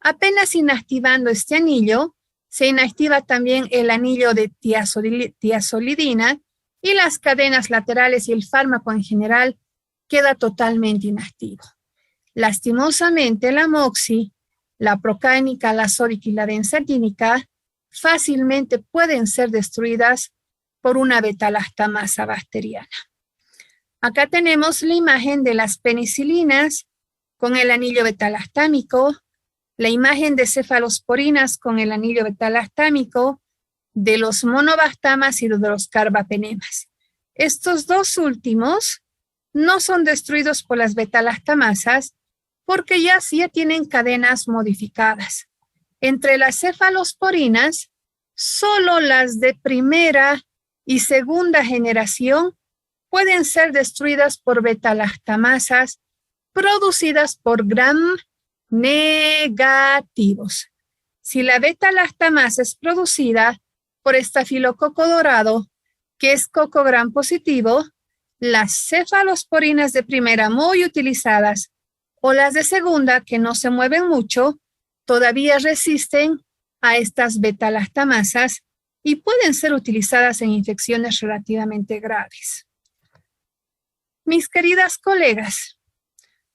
Apenas inactivando este anillo, se inactiva también el anillo de tiazolidina y las cadenas laterales, y el fármaco en general queda totalmente inactivo. Lastimosamente, la amoxi, la procánica, la sódica y la benzatínica fácilmente pueden ser destruidas por una beta-lactamasa bacteriana. Acá tenemos la imagen de las penicilinas con el anillo beta-lactámico, la imagen de cefalosporinas con el anillo beta-lactámico, de los monobactamas y de los carbapenemas. Estos dos últimos no son destruidos por las beta-lactamasas porque ya tienen cadenas modificadas. Entre las cefalosporinas, solo las de primera y segunda generación pueden ser destruidas por beta-lactamasas producidas por gram negativos. Si la beta-lactamasa es producida por estafilococo dorado, que es coco gram positivo, las cefalosporinas de primera muy utilizadas o las de segunda, que no se mueven mucho, todavía resisten a estas beta-lactamasas y pueden ser utilizadas en infecciones relativamente graves. Mis queridas colegas,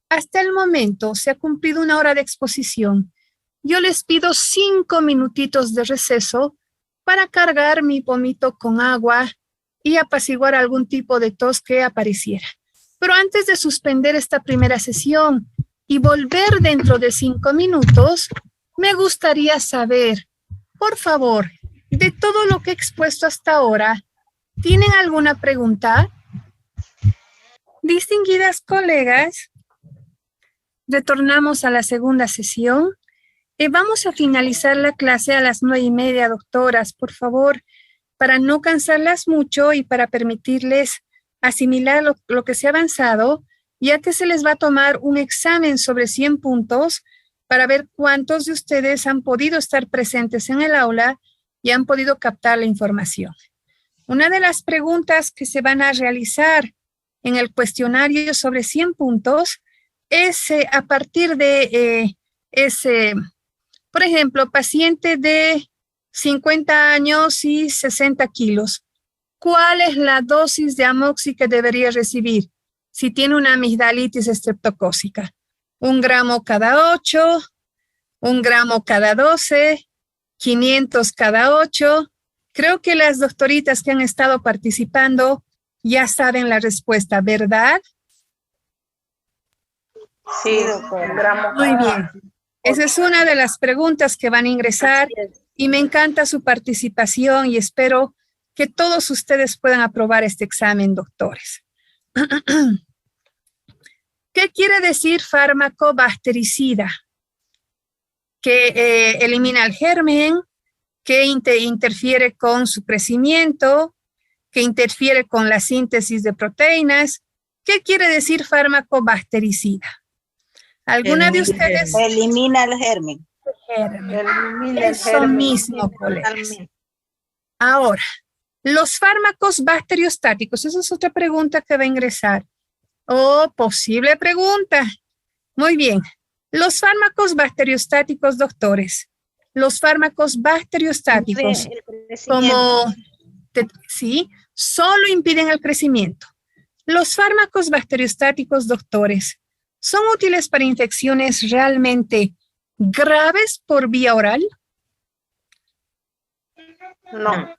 hasta el momento se ha cumplido 1 hora de exposición. Yo les pido 5 minutitos de receso para cargar mi pomito con agua y apaciguar algún tipo de tos que apareciera. Pero antes de suspender esta primera sesión y volver dentro de 5 minutos, me gustaría saber, por favor, de todo lo que he expuesto hasta ahora, ¿tienen alguna pregunta? Distinguidas colegas, retornamos a la segunda sesión. Vamos a finalizar la clase a las 9:30, doctoras, por favor, para no cansarlas mucho y para permitirles asimilar lo que se ha avanzado, ya que se les va a tomar un examen sobre 100 puntos para ver cuántos de ustedes han podido estar presentes en el aula y han podido captar la información. Una de las preguntas que se van a realizar en el cuestionario sobre 100 puntos es a partir de por ejemplo, paciente de 50 años y 60 kilos. ¿Cuál es la dosis de amoxi que debería recibir si tiene una amigdalitis estreptocócica? 1 gramo cada 8, 1 gramo cada 12, 500 cada 8. Creo que las doctoritas que han estado participando ya saben la respuesta, ¿verdad? Sí, doctora. Muy bien. Esa es una de las preguntas que van a ingresar y me encanta su participación y espero que todos ustedes puedan aprobar este examen, doctores. ¿Qué quiere decir fármaco bactericida? Que elimina el germen, que interfiere con su crecimiento, que interfiere con la síntesis de proteínas. ¿Qué quiere decir fármaco bactericida? ¿Alguna de ustedes? Elimina el germen. Eso mismo, colegas. Ahora, los fármacos bacteriostáticos, esa es otra pregunta que va a ingresar. Oh, posible pregunta. Muy bien. Los fármacos bacteriostáticos, doctores. Los fármacos bacteriostáticos, sí, solo impiden el crecimiento. Los fármacos bacteriostáticos, doctores, ¿son útiles para infecciones realmente graves por vía oral? No.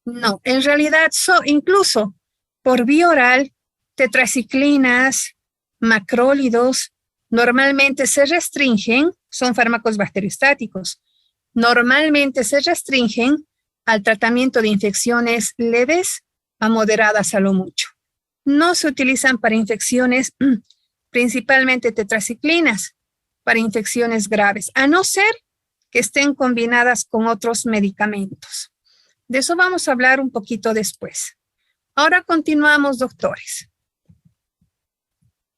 No, en realidad incluso por vía oral, tetraciclinas, macrólidos, normalmente se restringen, son fármacos bacteriostáticos, normalmente se restringen al tratamiento de infecciones leves a moderadas a lo mucho. No se utilizan para infecciones, principalmente tetraciclinas, para infecciones graves, a no ser que estén combinadas con otros medicamentos. De eso vamos a hablar un poquito después. Ahora continuamos, doctores.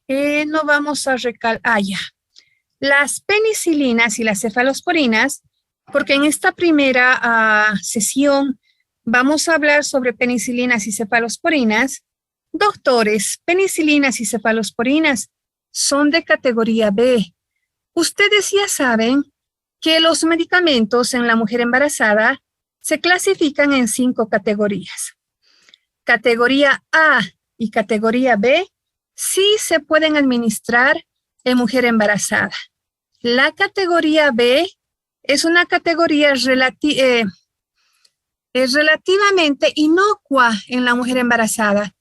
No vamos a ya. Las penicilinas y las cefalosporinas, porque en esta primera sesión vamos a hablar sobre penicilinas y cefalosporinas. Doctores, penicilinas y cefalosporinas son de categoría B. Ustedes ya saben que los medicamentos en la mujer embarazada se clasifican en 5 categorías. Categoría A y categoría B sí se pueden administrar en mujer embarazada. La categoría B es una categoría relativamente inocua en la mujer embarazada.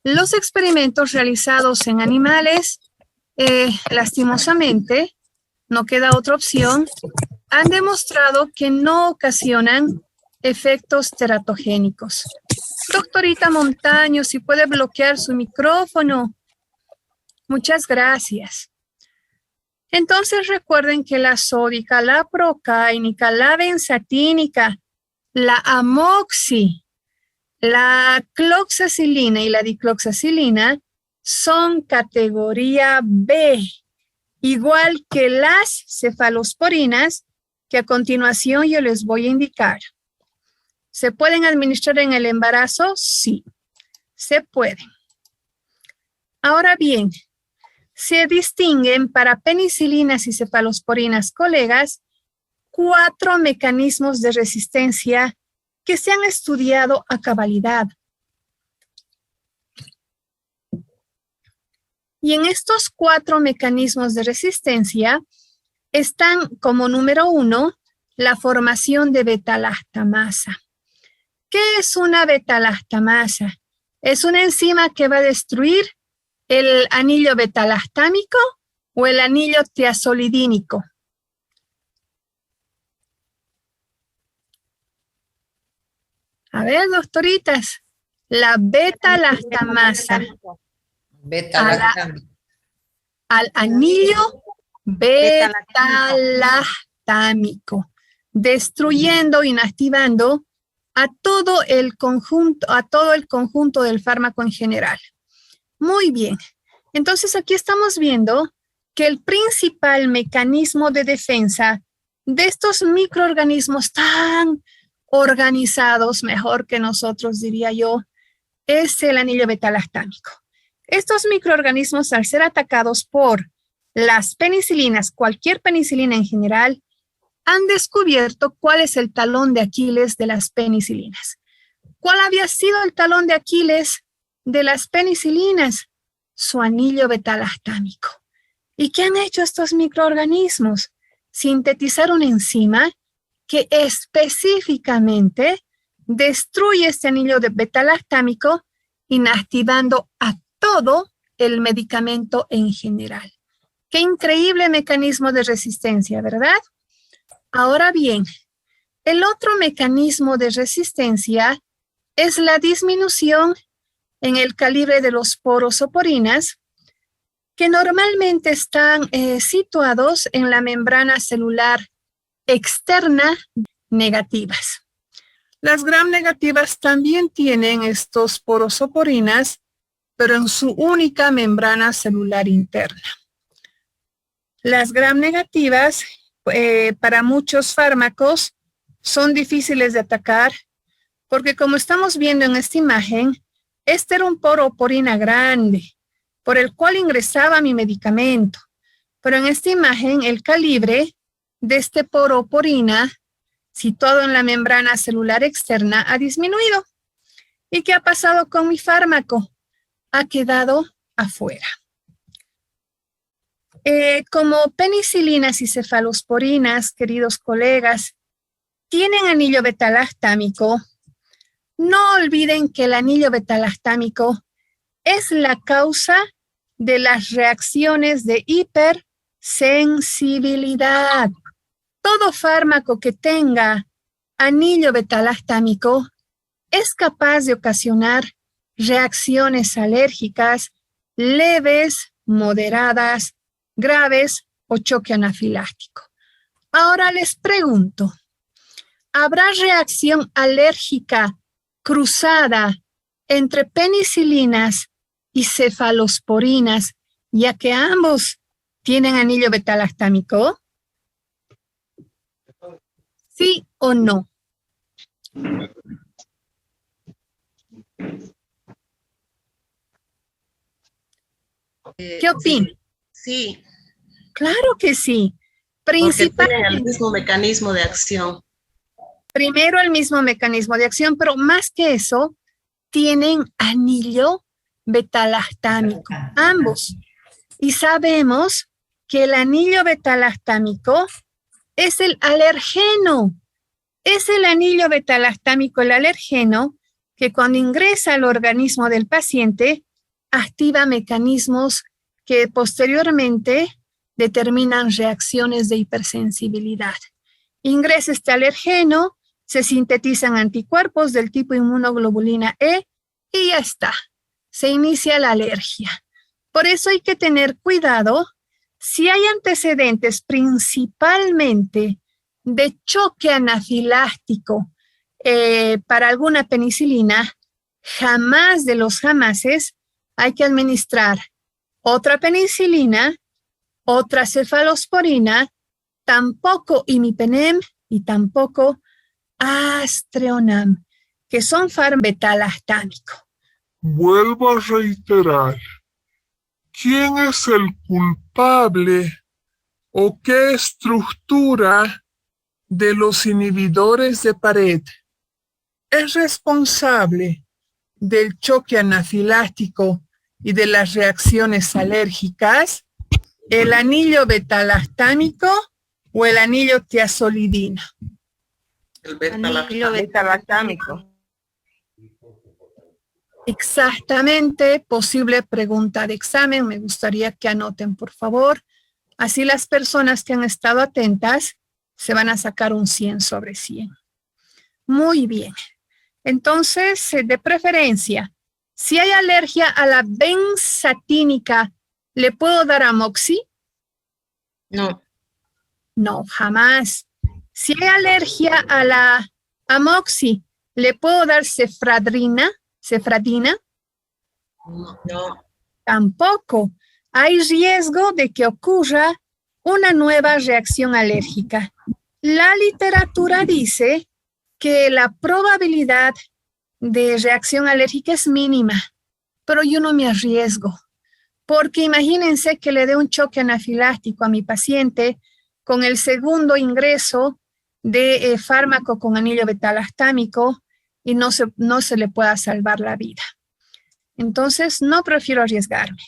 Los experimentos realizados en animales, lastimosamente, no queda otra opción, han demostrado que no ocasionan efectos teratogénicos. Doctorita Montaño, si puede bloquear su micrófono. Muchas gracias. Entonces recuerden que la sódica, la procáinica, la benzatínica, la amoxi, la cloxacilina y la dicloxacilina son categoría B, igual que las cefalosporinas, que a continuación yo les voy a indicar. ¿Se pueden administrar en el embarazo? Sí, se pueden. Ahora bien, se distinguen para penicilinas y cefalosporinas, colegas, 4 mecanismos de resistencia que se han estudiado a cabalidad. Y en estos 4 mecanismos de resistencia están como número 1 la formación de beta-lactamasa. ¿Qué es una beta-lactamasa? Es una enzima que va a destruir el anillo beta-lactámico o el anillo tiazolidínico. A ver, doctoritas, la beta-lactamasa al anillo beta-lactámico, destruyendo, inactivando a todo el conjunto del fármaco en general. Muy bien. Entonces aquí estamos viendo que el principal mecanismo de defensa de estos microorganismos tan organizados, mejor que nosotros, diría yo, es el anillo beta-lactámico. Estos microorganismos, al ser atacados por las penicilinas, cualquier penicilina en general, han descubierto cuál es el talón de Aquiles de las penicilinas. ¿Cuál había sido el talón de Aquiles de las penicilinas? Su anillo beta-lactámico. ¿Y qué han hecho estos microorganismos? Sintetizar una enzima que específicamente destruye este anillo de beta-lactámico, inactivando a todo el medicamento en general. Qué increíble mecanismo de resistencia, ¿verdad? Ahora bien, el otro mecanismo de resistencia es la disminución en el calibre de los poros o porinas, que normalmente están situados en la membrana celular externa negativas. Las gram negativas también tienen estos poros o porinas, pero en su única membrana celular interna. Las gram negativas, para muchos fármacos, son difíciles de atacar, porque como estamos viendo en esta imagen, este era un poro o porina grande, por el cual ingresaba mi medicamento. Pero en esta imagen, el calibre de este poro o porina, situado en la membrana celular externa, ha disminuido. ¿Y qué ha pasado con mi fármaco? Ha quedado afuera. Como penicilinas y cefalosporinas, queridos colegas, tienen anillo beta-lactámico, no olviden que el anillo beta-lactámico es la causa de las reacciones de hipersensibilidad. Todo fármaco que tenga anillo beta-lactámico es capaz de ocasionar reacciones alérgicas leves, moderadas, graves o choque anafiláctico. Ahora les pregunto, ¿habrá reacción alérgica cruzada entre penicilinas y cefalosporinas, ya que ambos tienen anillo beta-lactámico? ¿Sí o no? ¿Qué opinan? Sí. Claro que sí. Porque tienen el mismo mecanismo de acción. Primero el mismo mecanismo de acción, pero más que eso, tienen anillo beta-lactámico, ambos. Y sabemos que el anillo beta-lactámico es el alergeno. Es el anillo beta-lactámico, el alergeno, que cuando ingresa al organismo del paciente, activa mecanismos que posteriormente determinan reacciones de hipersensibilidad. Ingresa este alergeno, se sintetizan anticuerpos del tipo inmunoglobulina E y ya está. Se inicia la alergia. Por eso hay que tener cuidado si hay antecedentes principalmente de choque anafiláctico para alguna penicilina, jamás de los jamases hay que administrar otra penicilina, otra cefalosporina, tampoco imipenem y tampoco Astreonam, que son fármacos beta-lactámico. Vuelvo a reiterar, ¿quién es el culpable o qué estructura de los inhibidores de pared es responsable del choque anafiláctico y de las reacciones alérgicas? ¿El anillo beta-lactámico o el anillo tiazolidina? El beta-lactámico. Exactamente, posible pregunta de examen. Me gustaría que anoten, por favor. Así las personas que han estado atentas se van a sacar un 100 sobre 100. Muy bien. Entonces, de preferencia, si hay alergia a la benzatínica, ¿le puedo dar amoxi? No. No, jamás. Si hay alergia a la amoxi, ¿le puedo dar cefradina? No. Tampoco. Hay riesgo de que ocurra una nueva reacción alérgica. La literatura dice que la probabilidad de reacción alérgica es mínima, pero yo no me arriesgo, porque imagínense que le dé un choque anafiláctico a mi paciente con el segundo ingreso de fármaco con anillo beta-lactámico y no se le pueda salvar la vida. Entonces, no prefiero arriesgarme.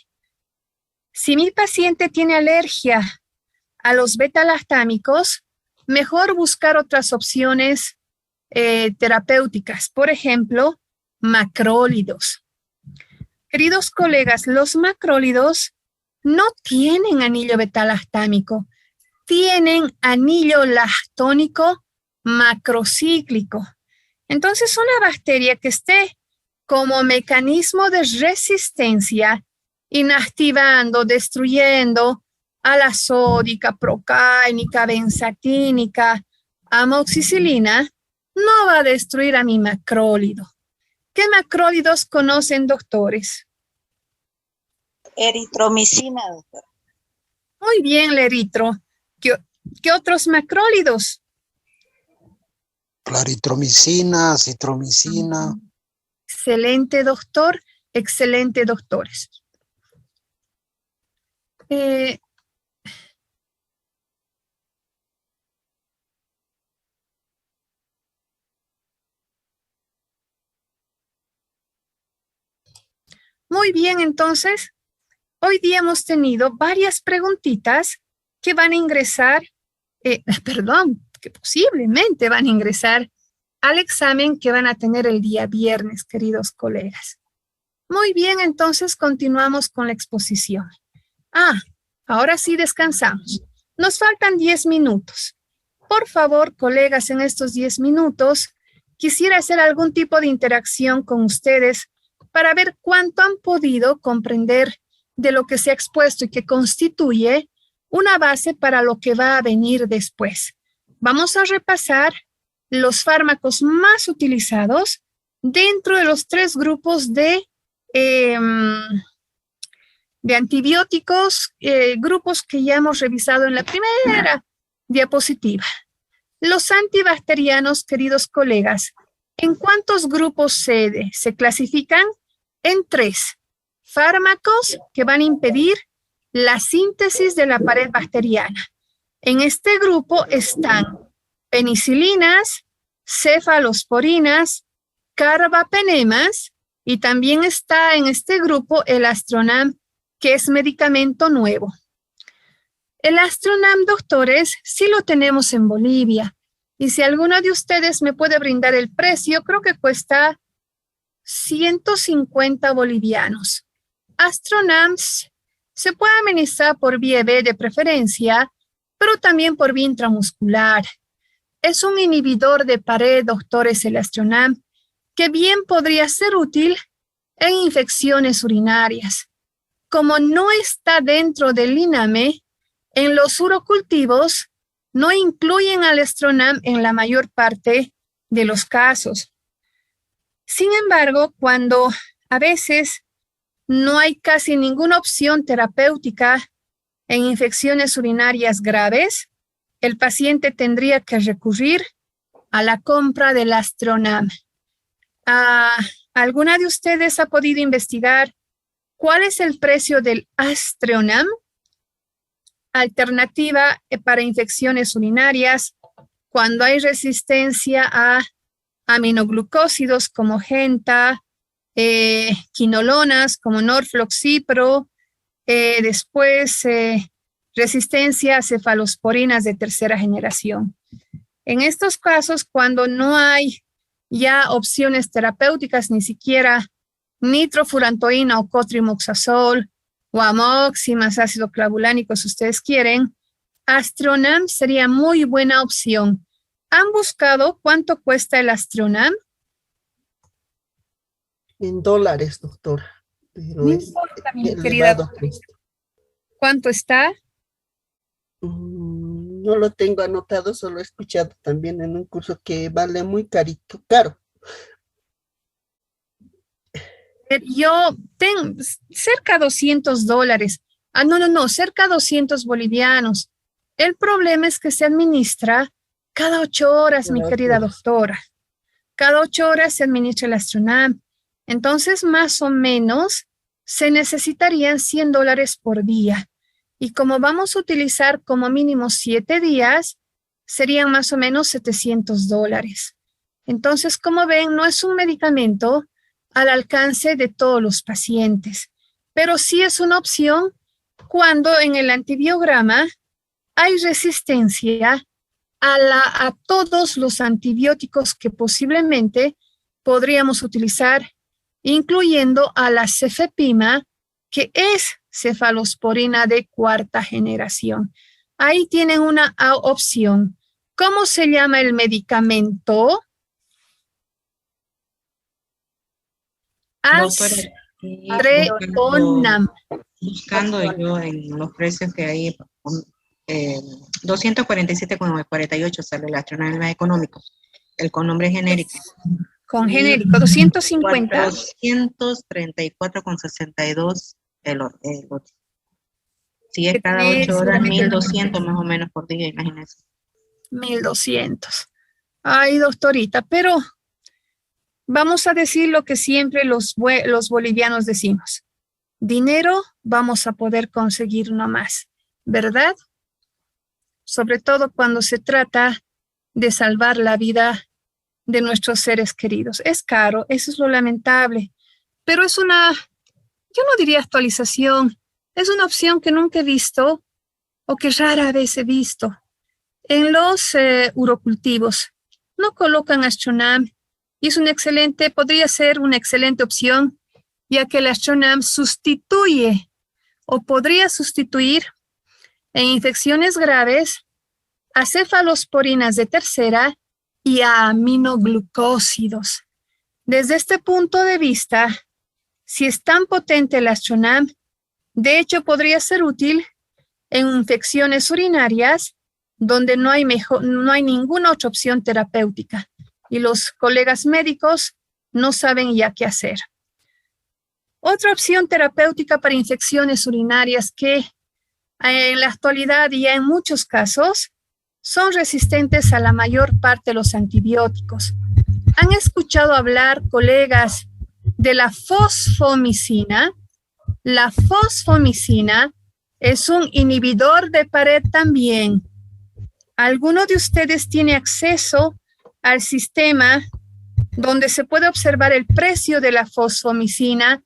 Si mi paciente tiene alergia a los beta-lactámicos, mejor buscar otras opciones terapéuticas. Por ejemplo, macrólidos. Queridos colegas, los macrólidos no tienen anillo beta-lactámico, tienen anillo lactónico macrocíclico. Entonces, una bacteria que esté como mecanismo de resistencia, inactivando, destruyendo a la sódica, procáinica, benzatínica, amoxicilina, no va a destruir a mi macrólido. ¿Qué macrólidos conocen, doctores? Eritromicina, doctora. Muy bien, la eritro. ¿Qué otros macrólidos? Claritromicina, citromicina. Excelente, doctor. Excelente, doctores. Muy bien, entonces, hoy día hemos tenido varias preguntitas que van a ingresar, que posiblemente van a ingresar al examen que van a tener el día viernes, queridos colegas. Muy bien, entonces continuamos con la exposición. Ahora sí descansamos. Nos faltan 10 minutos. Por favor, colegas, en estos 10 minutos, quisiera hacer algún tipo de interacción con ustedes para ver cuánto han podido comprender de lo que se ha expuesto y que constituye una base para lo que va a venir después. Vamos a repasar los fármacos más utilizados dentro de los 3 grupos de antibióticos, grupos que ya hemos revisado en la primera diapositiva. Los antibacterianos, queridos colegas, ¿en cuántos grupos se clasifican? En 3. Fármacos que van a impedir la síntesis de la pared bacteriana. En este grupo están penicilinas, cefalosporinas, carbapenemas y también está en este grupo el Astronam, que es medicamento nuevo. El Astronam, doctores, sí lo tenemos en Bolivia. Y si alguno de ustedes me puede brindar el precio, creo que cuesta 150 bolivianos. Astronams se puede administrar por vía B de preferencia, pero también por vía intramuscular. Es un inhibidor de pared, doctores, el Astronam, que bien podría ser útil en infecciones urinarias. Como no está dentro del INAME, en los urocultivos no incluyen al Astronam en la mayor parte de los casos. Sin embargo, cuando a veces no hay casi ninguna opción terapéutica en infecciones urinarias graves, el paciente tendría que recurrir a la compra del Astronam. ¿Alguna de ustedes ha podido investigar cuál es el precio del Astronam? Alternativa para infecciones urinarias cuando hay resistencia a aminoglucósidos como Genta, quinolonas como Norfloxipro, después resistencia a cefalosporinas de tercera generación. En estos casos, cuando no hay ya opciones terapéuticas, ni siquiera nitrofurantoína o cotrimoxazol o amoxi más ácido clavulánico, si ustedes quieren, Astronam sería muy buena opción. ¿Han buscado cuánto cuesta el Astronam? En dólares, doctora. Pero No es importa, mi elevado querida el doctora. costo. ¿Cuánto está? No lo tengo anotado, solo he escuchado también en un curso que vale muy caro. Yo tengo cerca de $200. No, cerca de 200 bolivianos. El problema es que se administra cada 8 horas, mi querida doctora. Cada 8 horas se administra el Astronam. Entonces, más o menos, se necesitarían $100 por día. Y como vamos a utilizar como mínimo 7 días, serían más o menos $700. Entonces, como ven, no es un medicamento al alcance de todos los pacientes, pero sí es una opción cuando en el antibiograma hay resistencia a todos los antibióticos que posiblemente podríamos utilizar, incluyendo a la cefepima, que es cefalosporina de cuarta generación. Ahí tienen una opción. ¿Cómo se llama el medicamento? Astronam. Buscando yo en los precios que hay, 247,48 sale el Astronam más económico, el con nombre genérico. Con genérico, 250. 434,62 el otro. Si es cada 8 horas, 1.200 más o menos por día, imagínense. 1.200. Ay, doctorita, pero vamos a decir lo que siempre los bolivianos decimos. Dinero vamos a poder conseguir no más, ¿verdad? Sobre todo cuando se trata de salvar la vida de nuestros seres queridos. Es caro, eso es lo lamentable, pero es una, yo no diría actualización, es una opción que nunca he visto o que rara vez he visto. En los urocultivos no colocan Astronam y es podría ser una excelente opción, ya que el Astronam sustituye o podría sustituir en infecciones graves a cefalosporinas de tercera y a aminoglucósidos. Desde este punto de vista, si es tan potente el Astronam, de hecho podría ser útil en infecciones urinarias donde no hay ninguna otra opción terapéutica y los colegas médicos no saben ya qué hacer. Otra opción terapéutica para infecciones urinarias que en la actualidad y en muchos casos son resistentes a la mayor parte de los antibióticos. ¿Han escuchado hablar, colegas, de la fosfomicina? La fosfomicina es un inhibidor de pared también. ¿Alguno de ustedes tiene acceso al sistema donde se puede observar el precio de la fosfomicina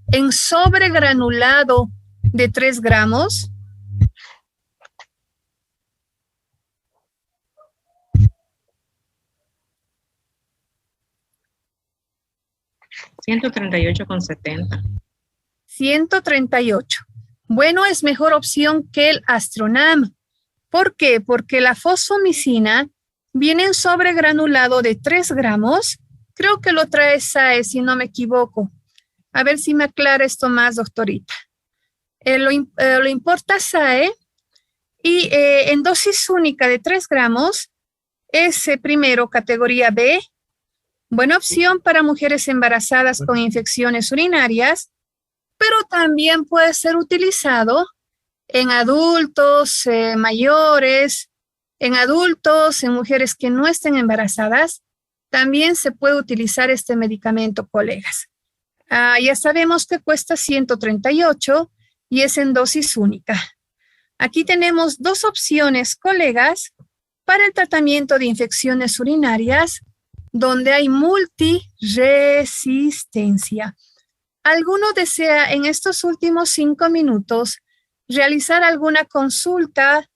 en sobregranulado de 3 gramos? $138,70. 138. Bueno, es mejor opción que el Astronam. ¿Por qué? Porque la fosfomicina viene en sobregranulado de 3 gramos. Creo que lo trae SAE, si no me equivoco. A ver si me aclara esto más, doctorita. Lo importa SAE y en dosis única de 3 gramos es primero categoría B. Buena opción para mujeres embarazadas con infecciones urinarias, pero también puede ser utilizado en adultos mayores, en adultos, en mujeres que no estén embarazadas. También se puede utilizar este medicamento, colegas. Ya sabemos que cuesta 138 y es en dosis única. Aquí tenemos 2 opciones, colegas, para el tratamiento de infecciones urinarias donde hay multiresistencia. ¿Alguno desea en estos últimos 5 minutos realizar alguna consulta,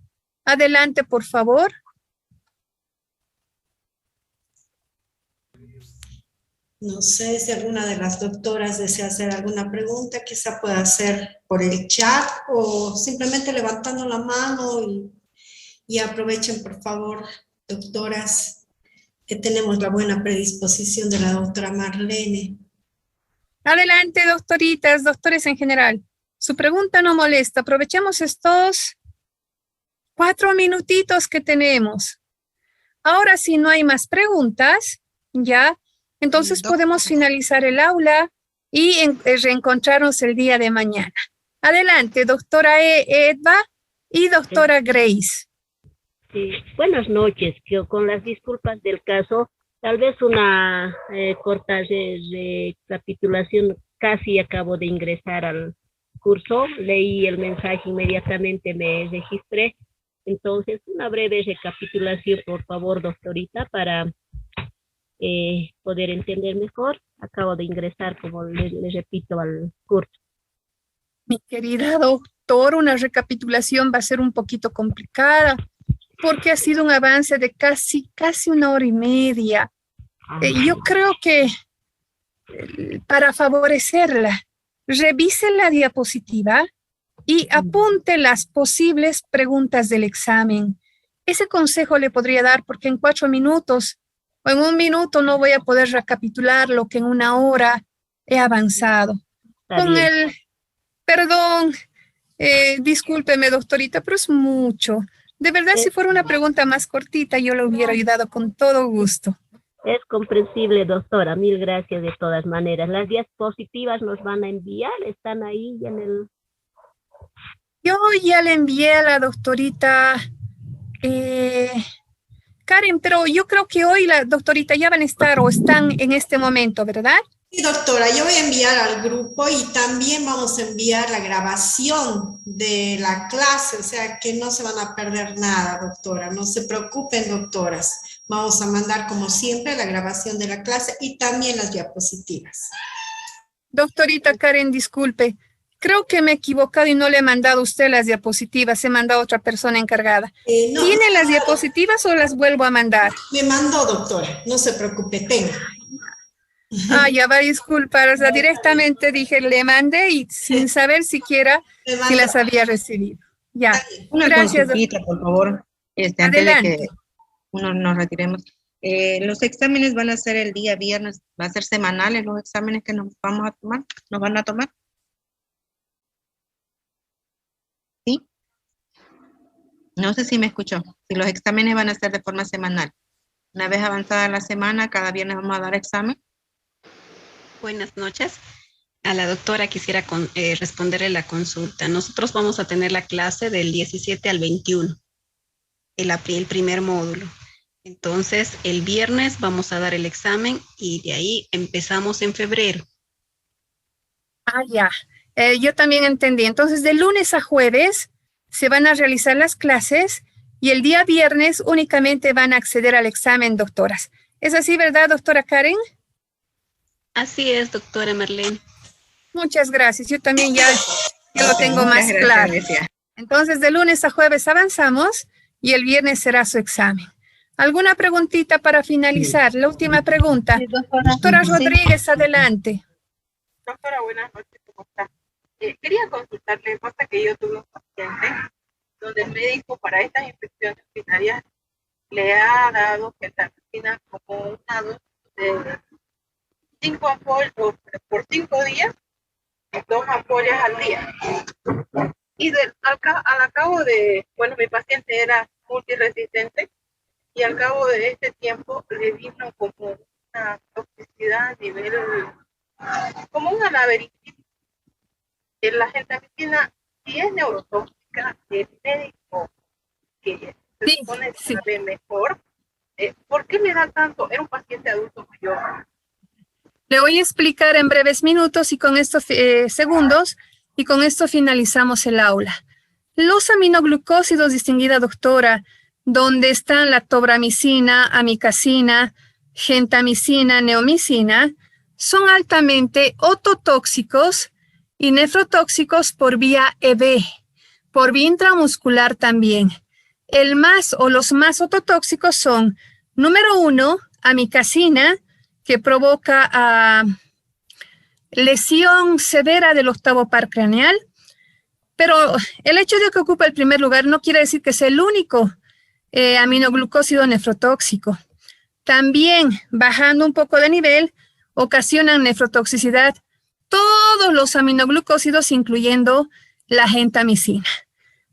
adelante, por favor. No sé si alguna de las doctoras desea hacer alguna pregunta, quizá pueda hacer por el chat o simplemente levantando la mano y aprovechen, por favor, doctoras, que tenemos la buena predisposición de la doctora Marlene. Adelante, doctoritas, doctores en general. Su pregunta no molesta. Aprovechemos estos 4 minutitos que tenemos. Ahora, si no hay más preguntas, ya, entonces podemos finalizar el aula y reencontrarnos el día de mañana. Adelante, doctora Edva y doctora Grace. Sí, buenas noches. Yo con las disculpas del caso, tal vez una corta recapitulación. Casi acabo de ingresar al curso, leí el mensaje inmediatamente, me registré. Entonces, una breve recapitulación, por favor, doctorita, para poder entender mejor. Acabo de ingresar, como les repito, al curso. Mi querida doctor, una recapitulación va a ser un poquito complicada, porque ha sido un avance de casi 1 hora y media. Yo creo que para favorecerla, revise la diapositiva y apunte las posibles preguntas del examen. Ese consejo le podría dar porque en 4 minutos o en 1 minuto no voy a poder recapitular lo que en 1 hora he avanzado. Perdón, discúlpeme, doctorita, pero es mucho. De verdad, si fuera una pregunta más cortita, yo lo hubiera ayudado con todo gusto. Es comprensible, doctora. Mil gracias de todas maneras. Las diapositivas nos van a enviar, están ahí en el... Yo ya le envié a la doctorita Karen, pero yo creo que hoy la doctorita ya van a estar o están en este momento, ¿verdad? Sí, doctora, yo voy a enviar al grupo y también vamos a enviar la grabación de la clase, o sea que no se van a perder nada, doctora. No se preocupen, doctoras. Vamos a mandar, como siempre, la grabación de la clase y también las diapositivas. Doctorita Karen, disculpe. Creo que me he equivocado y no le he mandado a usted las diapositivas. He mandado a otra persona encargada. No, ¿Tiene las diapositivas o las vuelvo a mandar? Me mandó, doctora. No se preocupe, tenga. Ah, ya va a disculpar. O sea, directamente dije, le mandé y sin saber siquiera si las había recibido. Ya. Una Gracias, consultita, por favor. Antes de que nos retiremos. Los exámenes van a ser el día viernes. ¿Va a ser semanales los exámenes que nos vamos a tomar? ¿Nos van a tomar? ¿Sí? No sé si me escuchó. Si los exámenes van a ser de forma semanal. Una vez avanzada la semana, cada viernes vamos a dar examen. Buenas noches. A la doctora quisiera responderle la consulta. Nosotros vamos a tener la clase del 17 al 21, el primer módulo. Entonces, el viernes vamos a dar el examen y de ahí empezamos en febrero. Ah, ya. Yo también entendí. Entonces, de lunes a jueves se van a realizar las clases y el día viernes únicamente van a acceder al examen, doctoras. ¿Es así, verdad, doctora Karen? Así es, doctora Marlene. Muchas gracias. Yo también ya lo tengo más claro. Entonces, de lunes a jueves avanzamos y el viernes será su examen. ¿Alguna preguntita para finalizar? La última pregunta. Sí, doctora Rodríguez, adelante. Doctora, buenas noches, ¿cómo está? Quería consultarle, pasa que yo tuve un paciente donde el médico para estas infecciones urinarias le ha dado gentamicina como una dosis de 5 ampollas por 5 días, 2 ampollas al día. Y al cabo de, bueno, mi paciente era multiresistente y al cabo de este tiempo le vino como una toxicidad a nivel, como una laberintitis. La gentamicina, si es neurotóxica, el médico que se supone que sabe mejor, ¿por qué le da tanto? Era un paciente adulto mayor. Le voy a explicar en breves minutos y con estos segundos, y con esto finalizamos el aula. Los aminoglucósidos, distinguida doctora, donde están la tobramicina, amicacina, gentamicina, neomicina, son altamente ototóxicos y nefrotóxicos por vía EB. por vía intramuscular también. Los más ototóxicos son, número 1, amicacina, que provoca lesión severa del octavo par craneal, pero el hecho de que ocupa el primer lugar no quiere decir que sea el único aminoglucósido nefrotóxico. También, bajando un poco de nivel, ocasionan nefrotoxicidad todos los aminoglucósidos, incluyendo la gentamicina.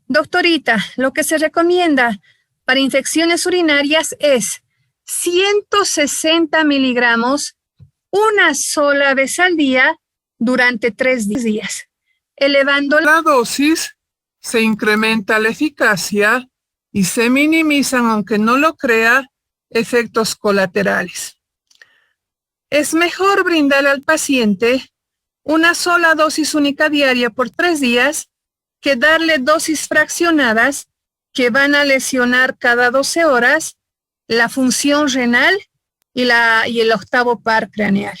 Doctorita, lo que se recomienda para infecciones urinarias es 160 miligramos una sola vez al día durante 3 días. Elevando la dosis, se incrementa la eficacia y se minimizan, aunque no lo crea, efectos colaterales. Es mejor brindar al paciente una sola dosis única diaria por 3 días que darle dosis fraccionadas que van a lesionar cada 12 horas la función renal y el octavo par craneal.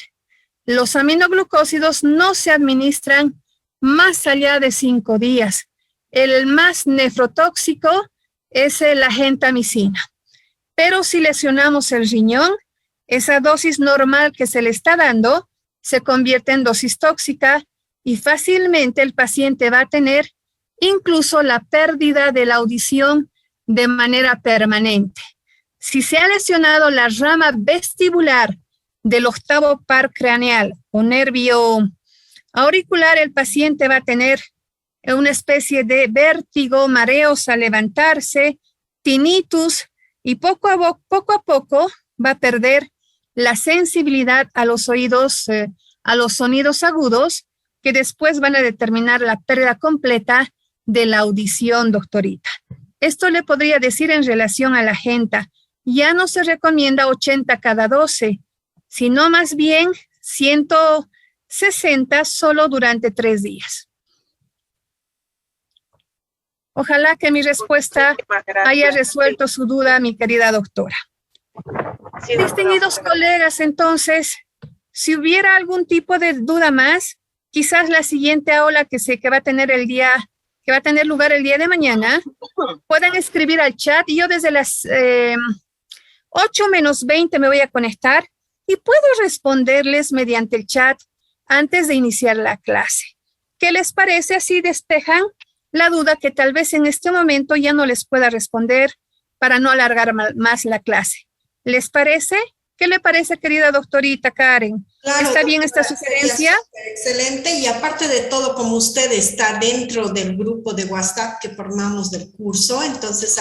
Los aminoglucósidos no se administran más allá de 5 días. El más nefrotóxico es la gentamicina. Pero si lesionamos el riñón, esa dosis normal que se le está dando se convierte en dosis tóxica y fácilmente el paciente va a tener incluso la pérdida de la audición de manera permanente. Si se ha lesionado la rama vestibular del octavo par craneal o nervio auricular, el paciente va a tener una especie de vértigo, mareos al levantarse, tinnitus, y poco a poco va a perder la sensibilidad a los oídos, a los sonidos agudos, que después van a determinar la pérdida completa de la audición, doctorita. Esto le podría decir en relación a la genta. Ya no se recomienda 80 cada 12, sino más bien 160 solo durante 3 días. Ojalá que mi respuesta haya resuelto su duda, mi querida doctora. Distinguidos colegas, entonces, si hubiera algún tipo de duda más, quizás la siguiente aula que va a tener lugar el día de mañana, puedan escribir al chat y yo desde las 8 menos 20 me voy a conectar y puedo responderles mediante el chat antes de iniciar la clase. ¿Qué les parece? Así despejan la duda que tal vez en este momento ya no les pueda responder para no alargar más la clase. ¿Les parece? ¿Qué le parece, querida doctorita Karen? Claro, ¿Está bien esta sugerencia? Excelente, y aparte de todo, como usted está dentro del grupo de WhatsApp que formamos del curso, entonces